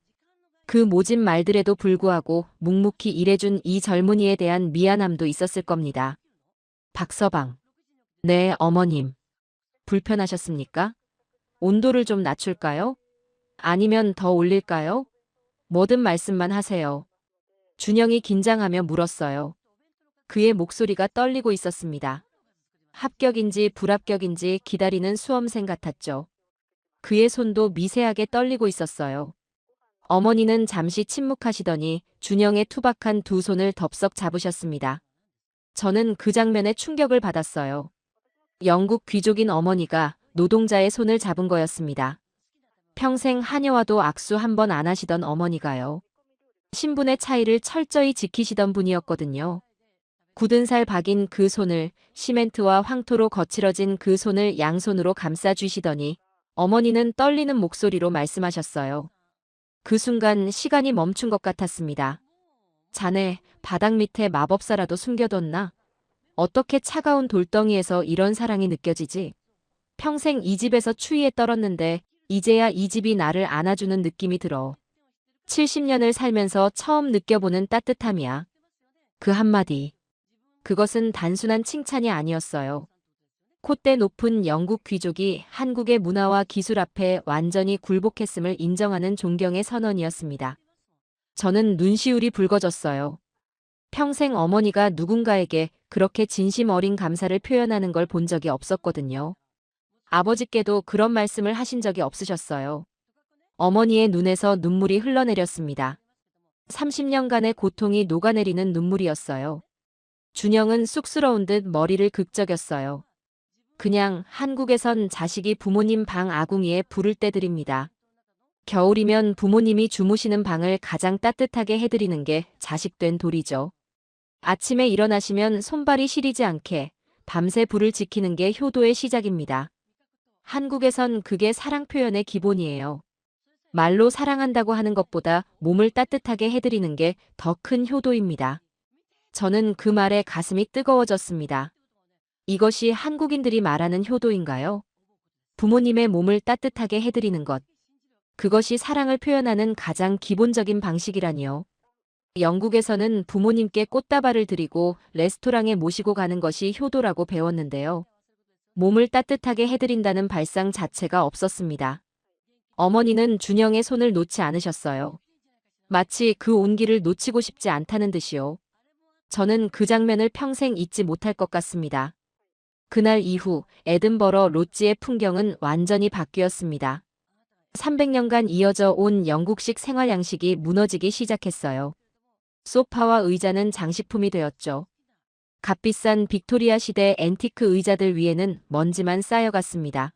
그 모진 말들에도 불구하고 묵묵히 일해준 이 젊은이에 대한 미안함도 있었을 겁니다. 박서방. 네, 어머님. 불편하셨습니까? 온도를 좀 낮출까요? 아니면 더 올릴까요? 뭐든 말씀만 하세요. 준영이 긴장하며 물었어요. 그의 목소리가 떨리고 있었습니다. 합격인지 불합격인지 기다리는 수험생 같았죠. 그의 손도 미세하게 떨리고 있었어요. 어머니는 잠시 침묵하시더니 준영의 투박한 두 손을 덥석 잡으셨습니다. 저는 그 장면에 충격을 받았어요. 영국 귀족인 어머니가 노동자의 손을 잡은 거였습니다. 평생 하녀와도 악수 한 번 안 하시던 어머니가요. 신분의 차이를 철저히 지키시던 분이었거든요. 굳은 살 박인 그 손을, 시멘트와 황토로 거칠어진 그 손을 양손으로 감싸주시더니 어머니는 떨리는 목소리로 말씀하셨어요. 그 순간 시간이 멈춘 것 같았습니다. 자네, 바닥 밑에 마법사라도 숨겨뒀나? 어떻게 차가운 돌덩이에서 이런 사랑이 느껴지지? 평생 이 집에서 추위에 떨었는데 이제야 이 집이 나를 안아주는 느낌이 들어. 70년을 살면서 처음 느껴보는 따뜻함이야. 그 한마디. 그것은 단순한 칭찬이 아니었어요. 콧대 높은 영국 귀족이 한국의 문화와 기술 앞에 완전히 굴복했음을 인정하는 존경의 선언이었습니다. 저는 눈시울이 붉어졌어요. 평생 어머니가 누군가에게 그렇게 진심 어린 감사를 표현하는 걸 본 적이 없었거든요. 아버지께도 그런 말씀을 하신 적이 없으셨어요. 어머니의 눈에서 눈물이 흘러내렸습니다. 30년간의 고통이 녹아내리는 눈물이었어요. 준영은 쑥스러운 듯 머리를 극적였어요. 그냥 한국에선 자식이 부모님 방 아궁이에 불을 때드립니다. 겨울이면 부모님이 주무시는 방을 가장 따뜻하게 해드리는 게 자식된 도리죠. 아침에 일어나시면 손발이 시리지 않게 밤새 불을 지키는 게 효도의 시작입니다. 한국에선 그게 사랑 표현의 기본이에요. 말로 사랑한다고 하는 것보다 몸을 따뜻하게 해드리는 게 더 큰 효도입니다. 저는 그 말에 가슴이 뜨거워졌습니다. 이것이 한국인들이 말하는 효도인가요? 부모님의 몸을 따뜻하게 해드리는 것. 그것이 사랑을 표현하는 가장 기본적인 방식이라니요. 영국에서는 부모님께 꽃다발을 드리고 레스토랑에 모시고 가는 것이 효도라고 배웠는데요. 몸을 따뜻하게 해드린다는 발상 자체가 없었습니다. 어머니는 준영의 손을 놓지 않으셨어요. 마치 그 온기를 놓치고 싶지 않다는 듯이요. 저는 그 장면을 평생 잊지 못할 것 같습니다. 그날 이후 에든버러 로지의 풍경은 완전히 바뀌었습니다. 300년간 이어져 온 영국식 생활 양식이 무너지기 시작했어요. 소파와 의자는 장식품이 되었죠. 값비싼 빅토리아 시대 앤티크 의자들 위에는 먼지만 쌓여갔습니다.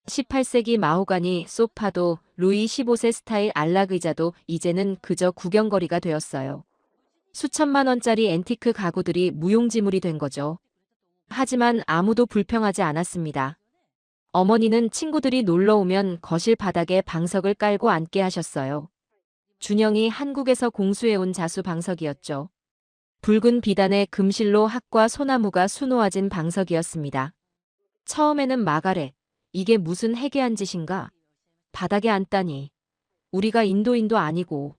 18세기 마호가니 소파도 루이 15세 스타일 안락 의자도 이제는 그저 구경거리가 되었어요. 수천만 원짜리 앤티크 가구들이 무용지물이 된 거죠. 하지만 아무도 불평하지 않았습니다. 어머니는 친구들이 놀러 오면 거실 바닥에 방석을 깔고 앉게 하셨어요. 준영이 한국에서 공수해온 자수 방석이었죠. 붉은 비단의 금실로 학과 소나무가 수놓아진 방석이었습니다. 처음에는 마가렛, 이게 무슨 해괴한 짓인가? 바닥에 앉다니. 우리가 인도인도 아니고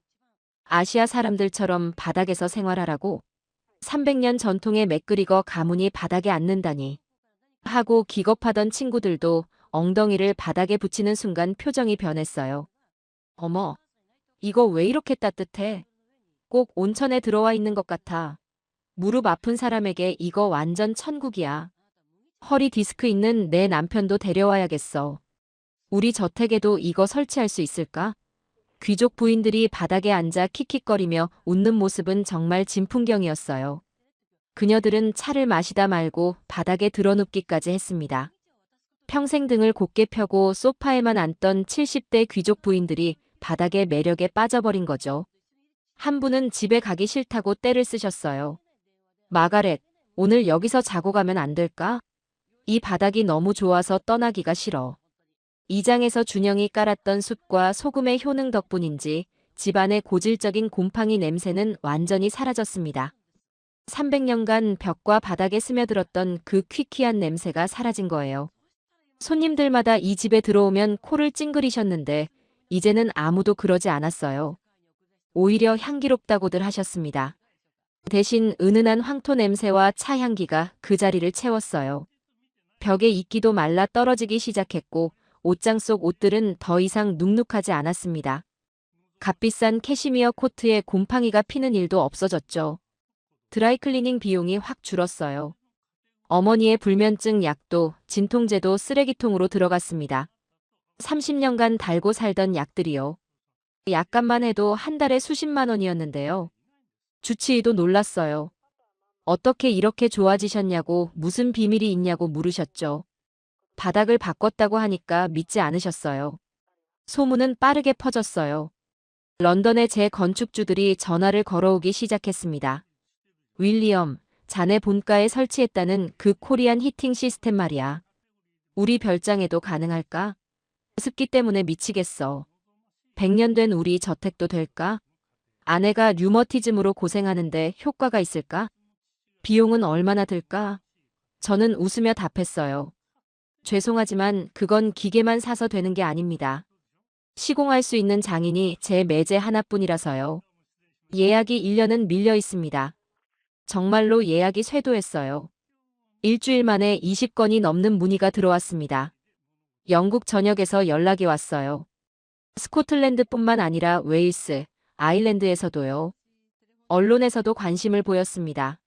아시아 사람들처럼 바닥에서 생활하라고? 300년 전통의 맥그리거 가문이 바닥에 앉는다니. 하고 기겁하던 친구들도 엉덩이를 바닥에 붙이는 순간 표정이 변했어요. 어머, 이거 왜 이렇게 따뜻해? 꼭 온천에 들어와 있는 것 같아. 무릎 아픈 사람에게 이거 완전 천국이야. 허리 디스크 있는 내 남편도 데려와야겠어. 우리 저택에도 이거 설치할 수 있을까? 귀족 부인들이 바닥에 앉아 킥킥거리며 웃는 모습은 정말 진풍경이었어요. 그녀들은 차를 마시다 말고 바닥에 드러눕기까지 했습니다. 평생 등을 곧게 펴고 소파에만 앉던 70대 귀족 부인들이 바닥의 매력에 빠져버린 거죠. 한 분은 집에 가기 싫다고 떼를 쓰셨어요. 마가렛, 오늘 여기서 자고 가면 안 될까? 이 바닥이 너무 좋아서 떠나기가 싫어. 이 장에서 준영이 깔았던 숯과 소금의 효능 덕분인지 집안의 고질적인 곰팡이 냄새는 완전히 사라졌습니다. 300년간 벽과 바닥에 스며들었던 그 퀴퀴한 냄새가 사라진 거예요. 손님들마다 이 집에 들어오면 코를 찡그리셨는데 이제는 아무도 그러지 않았어요. 오히려 향기롭다고들 하셨습니다. 대신 은은한 황토 냄새와 차 향기가 그 자리를 채웠어요. 벽의 이끼도 말라 떨어지기 시작했고 옷장 속 옷들은 더 이상 눅눅하지 않았습니다. 값비싼 캐시미어 코트에 곰팡이가 피는 일도 없어졌죠. 드라이클리닝 비용이 확 줄었어요. 어머니의 불면증 약도 진통제도 쓰레기통으로 들어갔습니다. 30년간 달고 살던 약들이요. 약값만 해도 한 달에 수십만 원이었는데요. 주치의도 놀랐어요. 어떻게 이렇게 좋아지셨냐고 무슨 비밀이 있냐고 물으셨죠. 바닥을 바꿨다고 하니까 믿지 않으셨어요. 소문은 빠르게 퍼졌어요. 런던의 재건축주들이 전화를 걸어오기 시작했습니다. 윌리엄, 자네 본가에 설치했다는 그 코리안 히팅 시스템 말이야. 우리 별장에도 가능할까? 습기 때문에 미치겠어. 100년 된 우리 저택도 될까? 아내가 류머티즘으로 고생하는데 효과가 있을까? 비용은 얼마나 들까? 저는 웃으며 답했어요. 죄송하지만 그건 기계만 사서 되는 게 아닙니다. 시공할 수 있는 장인이 제 매제 하나뿐이라서요. 예약이 1년은 밀려 있습니다. 정말로 예약이 쇄도했어요. 일주일 만에 20건이 넘는 문의가 들어왔습니다. 영국 전역에서 연락이 왔어요. 스코틀랜드뿐만 아니라 웨일스, 아일랜드에서도요. 언론에서도 관심을 보였습니다.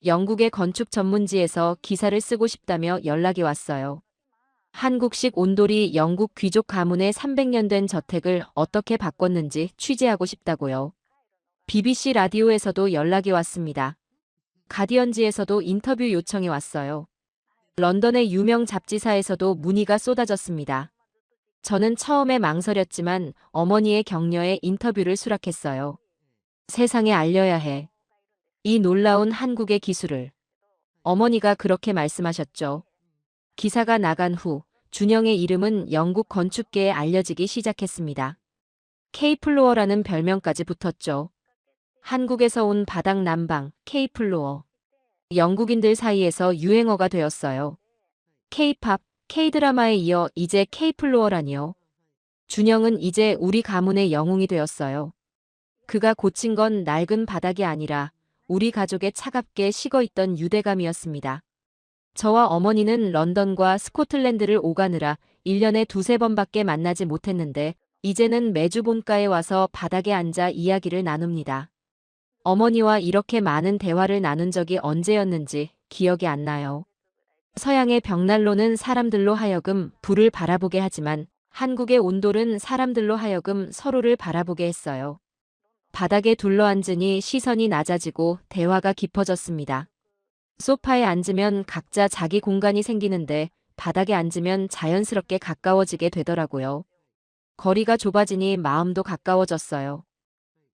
영국의 건축 전문지에서 기사를 쓰고 싶다며 연락이 왔어요. 한국식 온돌이 영국 귀족 가문의 300년 된 저택을 어떻게 바꿨는지 취재하고 싶다고요. BBC 라디오에서도 연락이 왔습니다. 가디언지에서도 인터뷰 요청이 왔어요. 런던의 유명 잡지사에서도 문의가 쏟아졌습니다. 저는 처음에 망설였지만 어머니의 격려에 인터뷰를 수락했어요. 세상에 알려야 해. 이 놀라운 한국의 기술을. 어머니가 그렇게 말씀하셨죠. 기사가 나간 후 준영의 이름은 영국 건축계에 알려지기 시작했습니다. K플로어라는 별명까지 붙었죠. 한국에서 온 바닥 난방, K플로어. 영국인들 사이에서 유행어가 되었어요. K팝, K드라마에 이어 이제 K플로어라니요. 준영은 이제 우리 가문의 영웅이 되었어요. 그가 고친 건 낡은 바닥이 아니라 우리 가족의 차갑게 식어있던 유대감이었습니다. 저와 어머니는 런던과 스코틀랜드를 오가느라 1년에 두세 번밖에 만나지 못했는데 이제는 매주 본가에 와서 바닥에 앉아 이야기를 나눕니다. 어머니와 이렇게 많은 대화를 나눈 적이 언제였는지 기억이 안 나요. 서양의 벽난로는 사람들로 하여금 불을 바라보게 하지만 한국의 온돌은 사람들로 하여금 서로를 바라보게 했어요. 바닥에 둘러앉으니 시선이 낮아지고 대화가 깊어졌습니다. 소파에 앉으면 각자 자기 공간이 생기는데 바닥에 앉으면 자연스럽게 가까워지게 되더라고요. 거리가 좁아지니 마음도 가까워졌어요.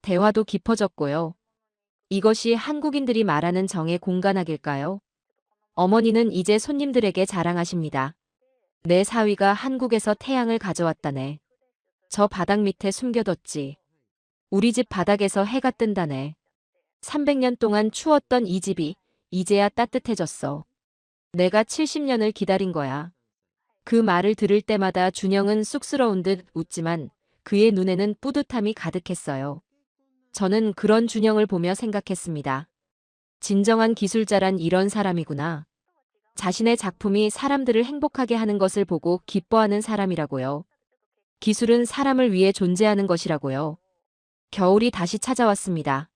대화도 깊어졌고요. 이것이 한국인들이 말하는 정의 공간학일까요? 어머니는 이제 손님들에게 자랑하십니다. 내 사위가 한국에서 태양을 가져왔다네. 저 바닥 밑에 숨겨뒀지. 우리 집 바닥에서 해가 뜬다네. 300년 동안 추웠던 이 집이 이제야 따뜻해졌어. 내가 70년을 기다린 거야. 그 말을 들을 때마다 준영은 쑥스러운 듯 웃지만 그의 눈에는 뿌듯함이 가득했어요. 저는 그런 준영을 보며 생각했습니다. 진정한 기술자란 이런 사람이구나. 자신의 작품이 사람들을 행복하게 하는 것을 보고 기뻐하는 사람이라고요. 기술은 사람을 위해 존재하는 것이라고요. 겨울이 다시 찾아왔습니다.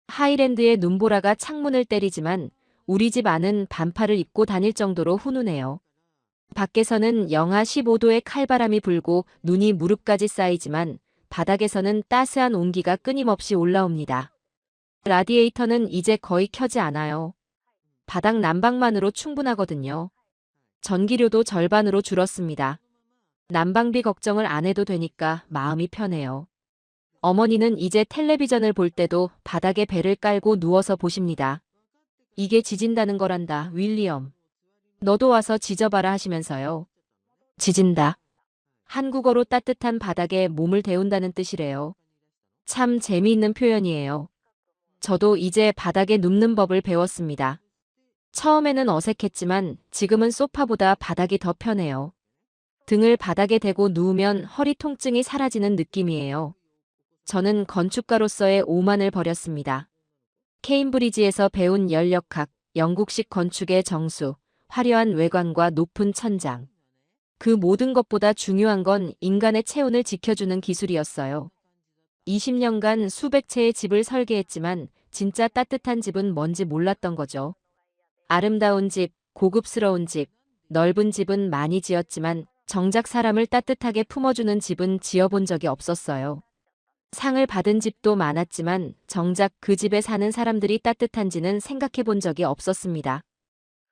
하이랜드의 눈보라가 창문을 때리지만 우리 집 안은 반팔을 입고 다닐 정도로 훈훈해요. 밖에서는 영하 15도의 칼바람이 불고 눈이 무릎까지 쌓이지만 바닥에서는 따스한 온기가 끊임없이 올라옵니다. 라디에이터는 이제 거의 켜지 않아요. 바닥 난방만으로 충분하거든요. 전기료도 절반으로 줄었습니다. 난방비 걱정을 안 해도 되니까 마음이 편해요. 어머니는 이제 텔레비전을 볼 때도 바닥에 배를 깔고 누워서 보십니다. 이게 지진다는 거란다, 윌리엄. 너도 와서 지져봐라 하시면서요. 지진다. 한국어로 따뜻한 바닥에 몸을 데운다는 뜻이래요. 참 재미있는 표현이에요. 저도 이제 바닥에 눕는 법을 배웠습니다. 처음에는 어색했지만 지금은 소파보다 바닥이 더 편해요. 등을 바닥에 대고 누우면 허리 통증이 사라지는 느낌이에요. 저는 건축가로서의 오만을 버렸습니다. 케임브리지에서 배운 연력학, 영국식 건축의 정수, 화려한 외관과 높은 천장. 그 모든 것보다 중요한 건 인간의 체온을 지켜주는 기술이었어요. 20년간 수백 채의 집을 설계했지만 진짜 따뜻한 집은 뭔지 몰랐던 거죠. 아름다운 집, 고급스러운 집, 넓은 집은 많이 지었지만 정작 사람을 따뜻하게 품어주는 집은 지어본 적이 없었어요. 상을 받은 집도 많았지만 정작 그 집에 사는 사람들이 따뜻한지는 생각해 본 적이 없었습니다.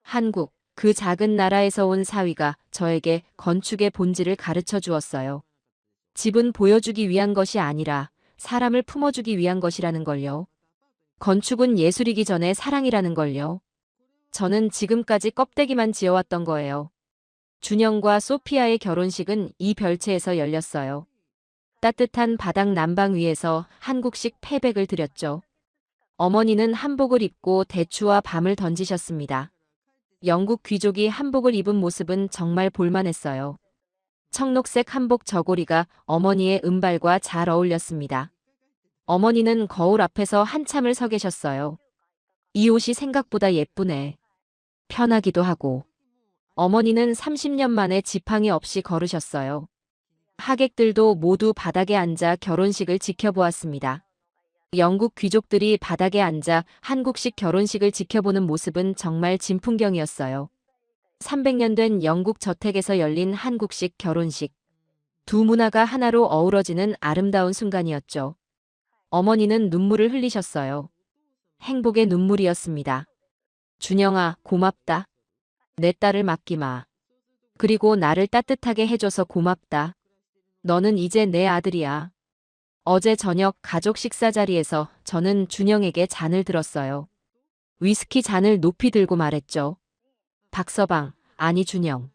한국, 그 작은 나라에서 온 사위가 저에게 건축의 본질을 가르쳐 주었어요. 집은 보여주기 위한 것이 아니라 사람을 품어주기 위한 것이라는 걸요. 건축은 예술이기 전에 사랑이라는 걸요. 저는 지금까지 껍데기만 지어왔던 거예요. 준영과 소피아의 결혼식은 이 별채에서 열렸어요. 따뜻한 바닥 난방 위에서 한국식 패백을 드렸죠. 어머니는 한복을 입고 대추와 밤을 던지셨습니다. 영국 귀족이 한복을 입은 모습은 정말 볼만했어요. 청록색 한복 저고리가 어머니의 은발과 잘 어울렸습니다. 어머니는 거울 앞에서 한참을 서 계셨어요. 이 옷이 생각보다 예쁘네. 편하기도 하고. 어머니는 30년 만에 지팡이 없이 걸으셨어요. 하객들도 모두 바닥에 앉아 결혼식을 지켜보았습니다. 영국 귀족들이 바닥에 앉아 한국식 결혼식을 지켜보는 모습은 정말 진풍경이었어요. 300년 된 영국 저택에서 열린 한국식 결혼식. 두 문화가 하나로 어우러지는 아름다운 순간이었죠. 어머니는 눈물을 흘리셨어요. 행복의 눈물이었습니다. 준영아, 고맙다. 내 딸을 맡기 마. 그리고 나를 따뜻하게 해줘서 고맙다. 너는 이제 내 아들이야. 어제 저녁 가족 식사 자리에서 저는 준영에게 잔을 들었어요. 위스키 잔을 높이 들고 말했죠. 박서방, 아니 준영.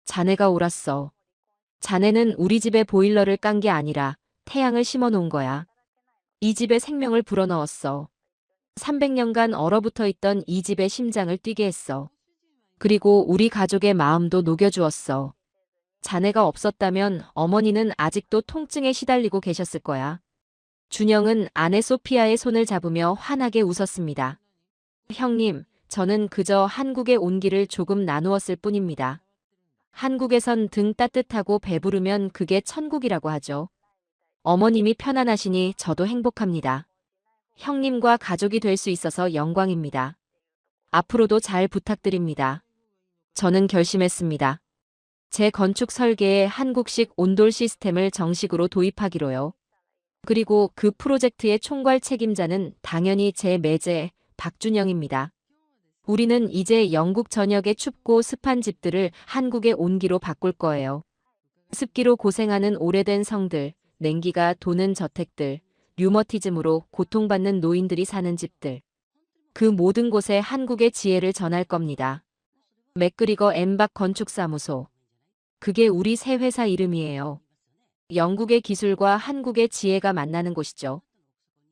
자네가 옳았어. 자네는 우리 집에 보일러를 깐 게 아니라 태양을 심어 놓은 거야. 이 집에 생명을 불어넣었어. 300년간 얼어붙어 있던 이 집의 심장을 뛰게 했어. 그리고 우리 가족의 마음도 녹여주었어. 자네가 없었다면 어머니는 아직도 통증에 시달리고 계셨을 거야. 준영은 아내 소피아의 손을 잡으며 환하게 웃었습니다. 형님, 저는 그저 한국의 온기를 조금 나누었을 뿐입니다. 한국에선 등 따뜻하고 배부르면 그게 천국이라고 하죠. 어머님이 편안하시니 저도 행복합니다. 형님과 가족이 될 수 있어서 영광입니다. 앞으로도 잘 부탁드립니다. 저는 결심했습니다. 제 건축 설계에 한국식 온돌 시스템을 정식으로 도입하기로요. 그리고 그 프로젝트의 총괄 책임자는 당연히 제 매제 박준영입니다. 우리는 이제 영국 전역의 춥고 습한 집들을 한국의 온기로 바꿀 거예요. 습기로 고생하는 오래된 성들, 냉기가 도는 저택들, 류머티즘으로 고통받는 노인들이 사는 집들. 그 모든 곳에 한국의 지혜를 전할 겁니다. 맥그리거 엠박 건축사무소. 그게 우리 새 회사 이름이에요. 영국의 기술과 한국의 지혜가 만나는 곳이죠.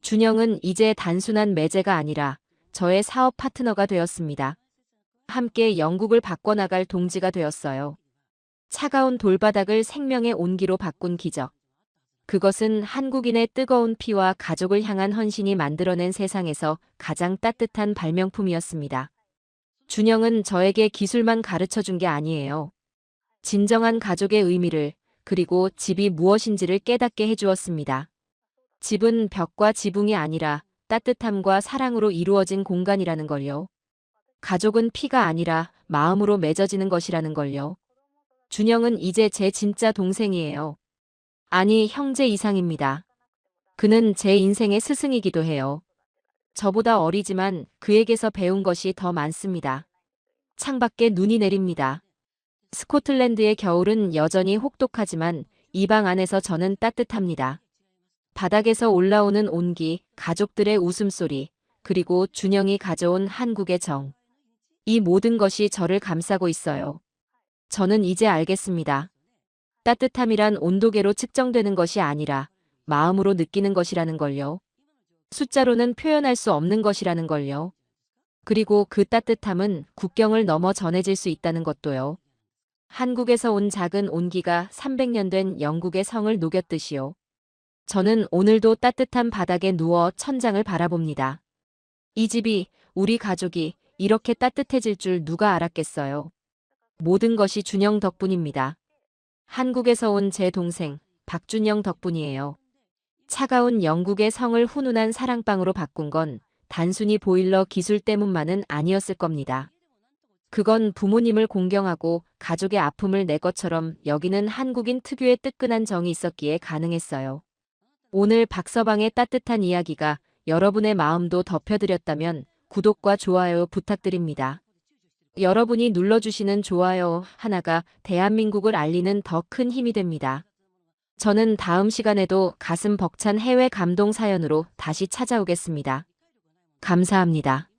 준영은 이제 단순한 매제가 아니라 저의 사업 파트너가 되었습니다. 함께 영국을 바꿔나갈 동지가 되었어요. 차가운 돌바닥을 생명의 온기로 바꾼 기적. 그것은 한국인의 뜨거운 피와 가족을 향한 헌신이 만들어낸 세상에서 가장 따뜻한 발명품이었습니다. 준영은 저에게 기술만 가르쳐 준 게 아니에요. 진정한 가족의 의미를, 그리고 집이 무엇인지를 깨닫게 해주었습니다. 집은 벽과 지붕이 아니라 따뜻함과 사랑으로 이루어진 공간이라는 걸요. 가족은 피가 아니라 마음으로 맺어지는 것이라는 걸요. 준영은 이제 제 진짜 동생이에요. 아니, 형제 이상입니다. 그는 제 인생의 스승이기도 해요. 저보다 어리지만 그에게서 배운 것이 더 많습니다. 창밖에 눈이 내립니다. 스코틀랜드의 겨울은 여전히 혹독하지만 이 방 안에서 저는 따뜻합니다. 바닥에서 올라오는 온기, 가족들의 웃음소리, 그리고 준영이 가져온 한국의 정. 이 모든 것이 저를 감싸고 있어요. 저는 이제 알겠습니다. 따뜻함이란 온도계로 측정되는 것이 아니라 마음으로 느끼는 것이라는 걸요. 숫자로는 표현할 수 없는 것이라는 걸요. 그리고 그 따뜻함은 국경을 넘어 전해질 수 있다는 것도요. 한국에서 온 작은 온기가 300년 된 영국의 성을 녹였듯이요. 저는 오늘도 따뜻한 바닥에 누워 천장을 바라봅니다. 이 집이, 우리 가족이 이렇게 따뜻해질 줄 누가 알았겠어요. 모든 것이 준영 덕분입니다. 한국에서 온 제 동생, 박준영 덕분이에요. 차가운 영국의 성을 훈훈한 사랑방으로 바꾼 건 단순히 보일러 기술 때문만은 아니었을 겁니다. 그건 부모님을 공경하고 가족의 아픔을 내 것처럼 여기는 한국인 특유의 뜨끈한 정이 있었기에 가능했어요. 오늘 박서방의 따뜻한 이야기가 여러분의 마음도 덮여드렸다면 구독과 좋아요 부탁드립니다. 여러분이 눌러주시는 좋아요 하나가 대한민국을 알리는 더 큰 힘이 됩니다. 저는 다음 시간에도 가슴 벅찬 해외 감동 사연으로 다시 찾아오겠습니다. 감사합니다.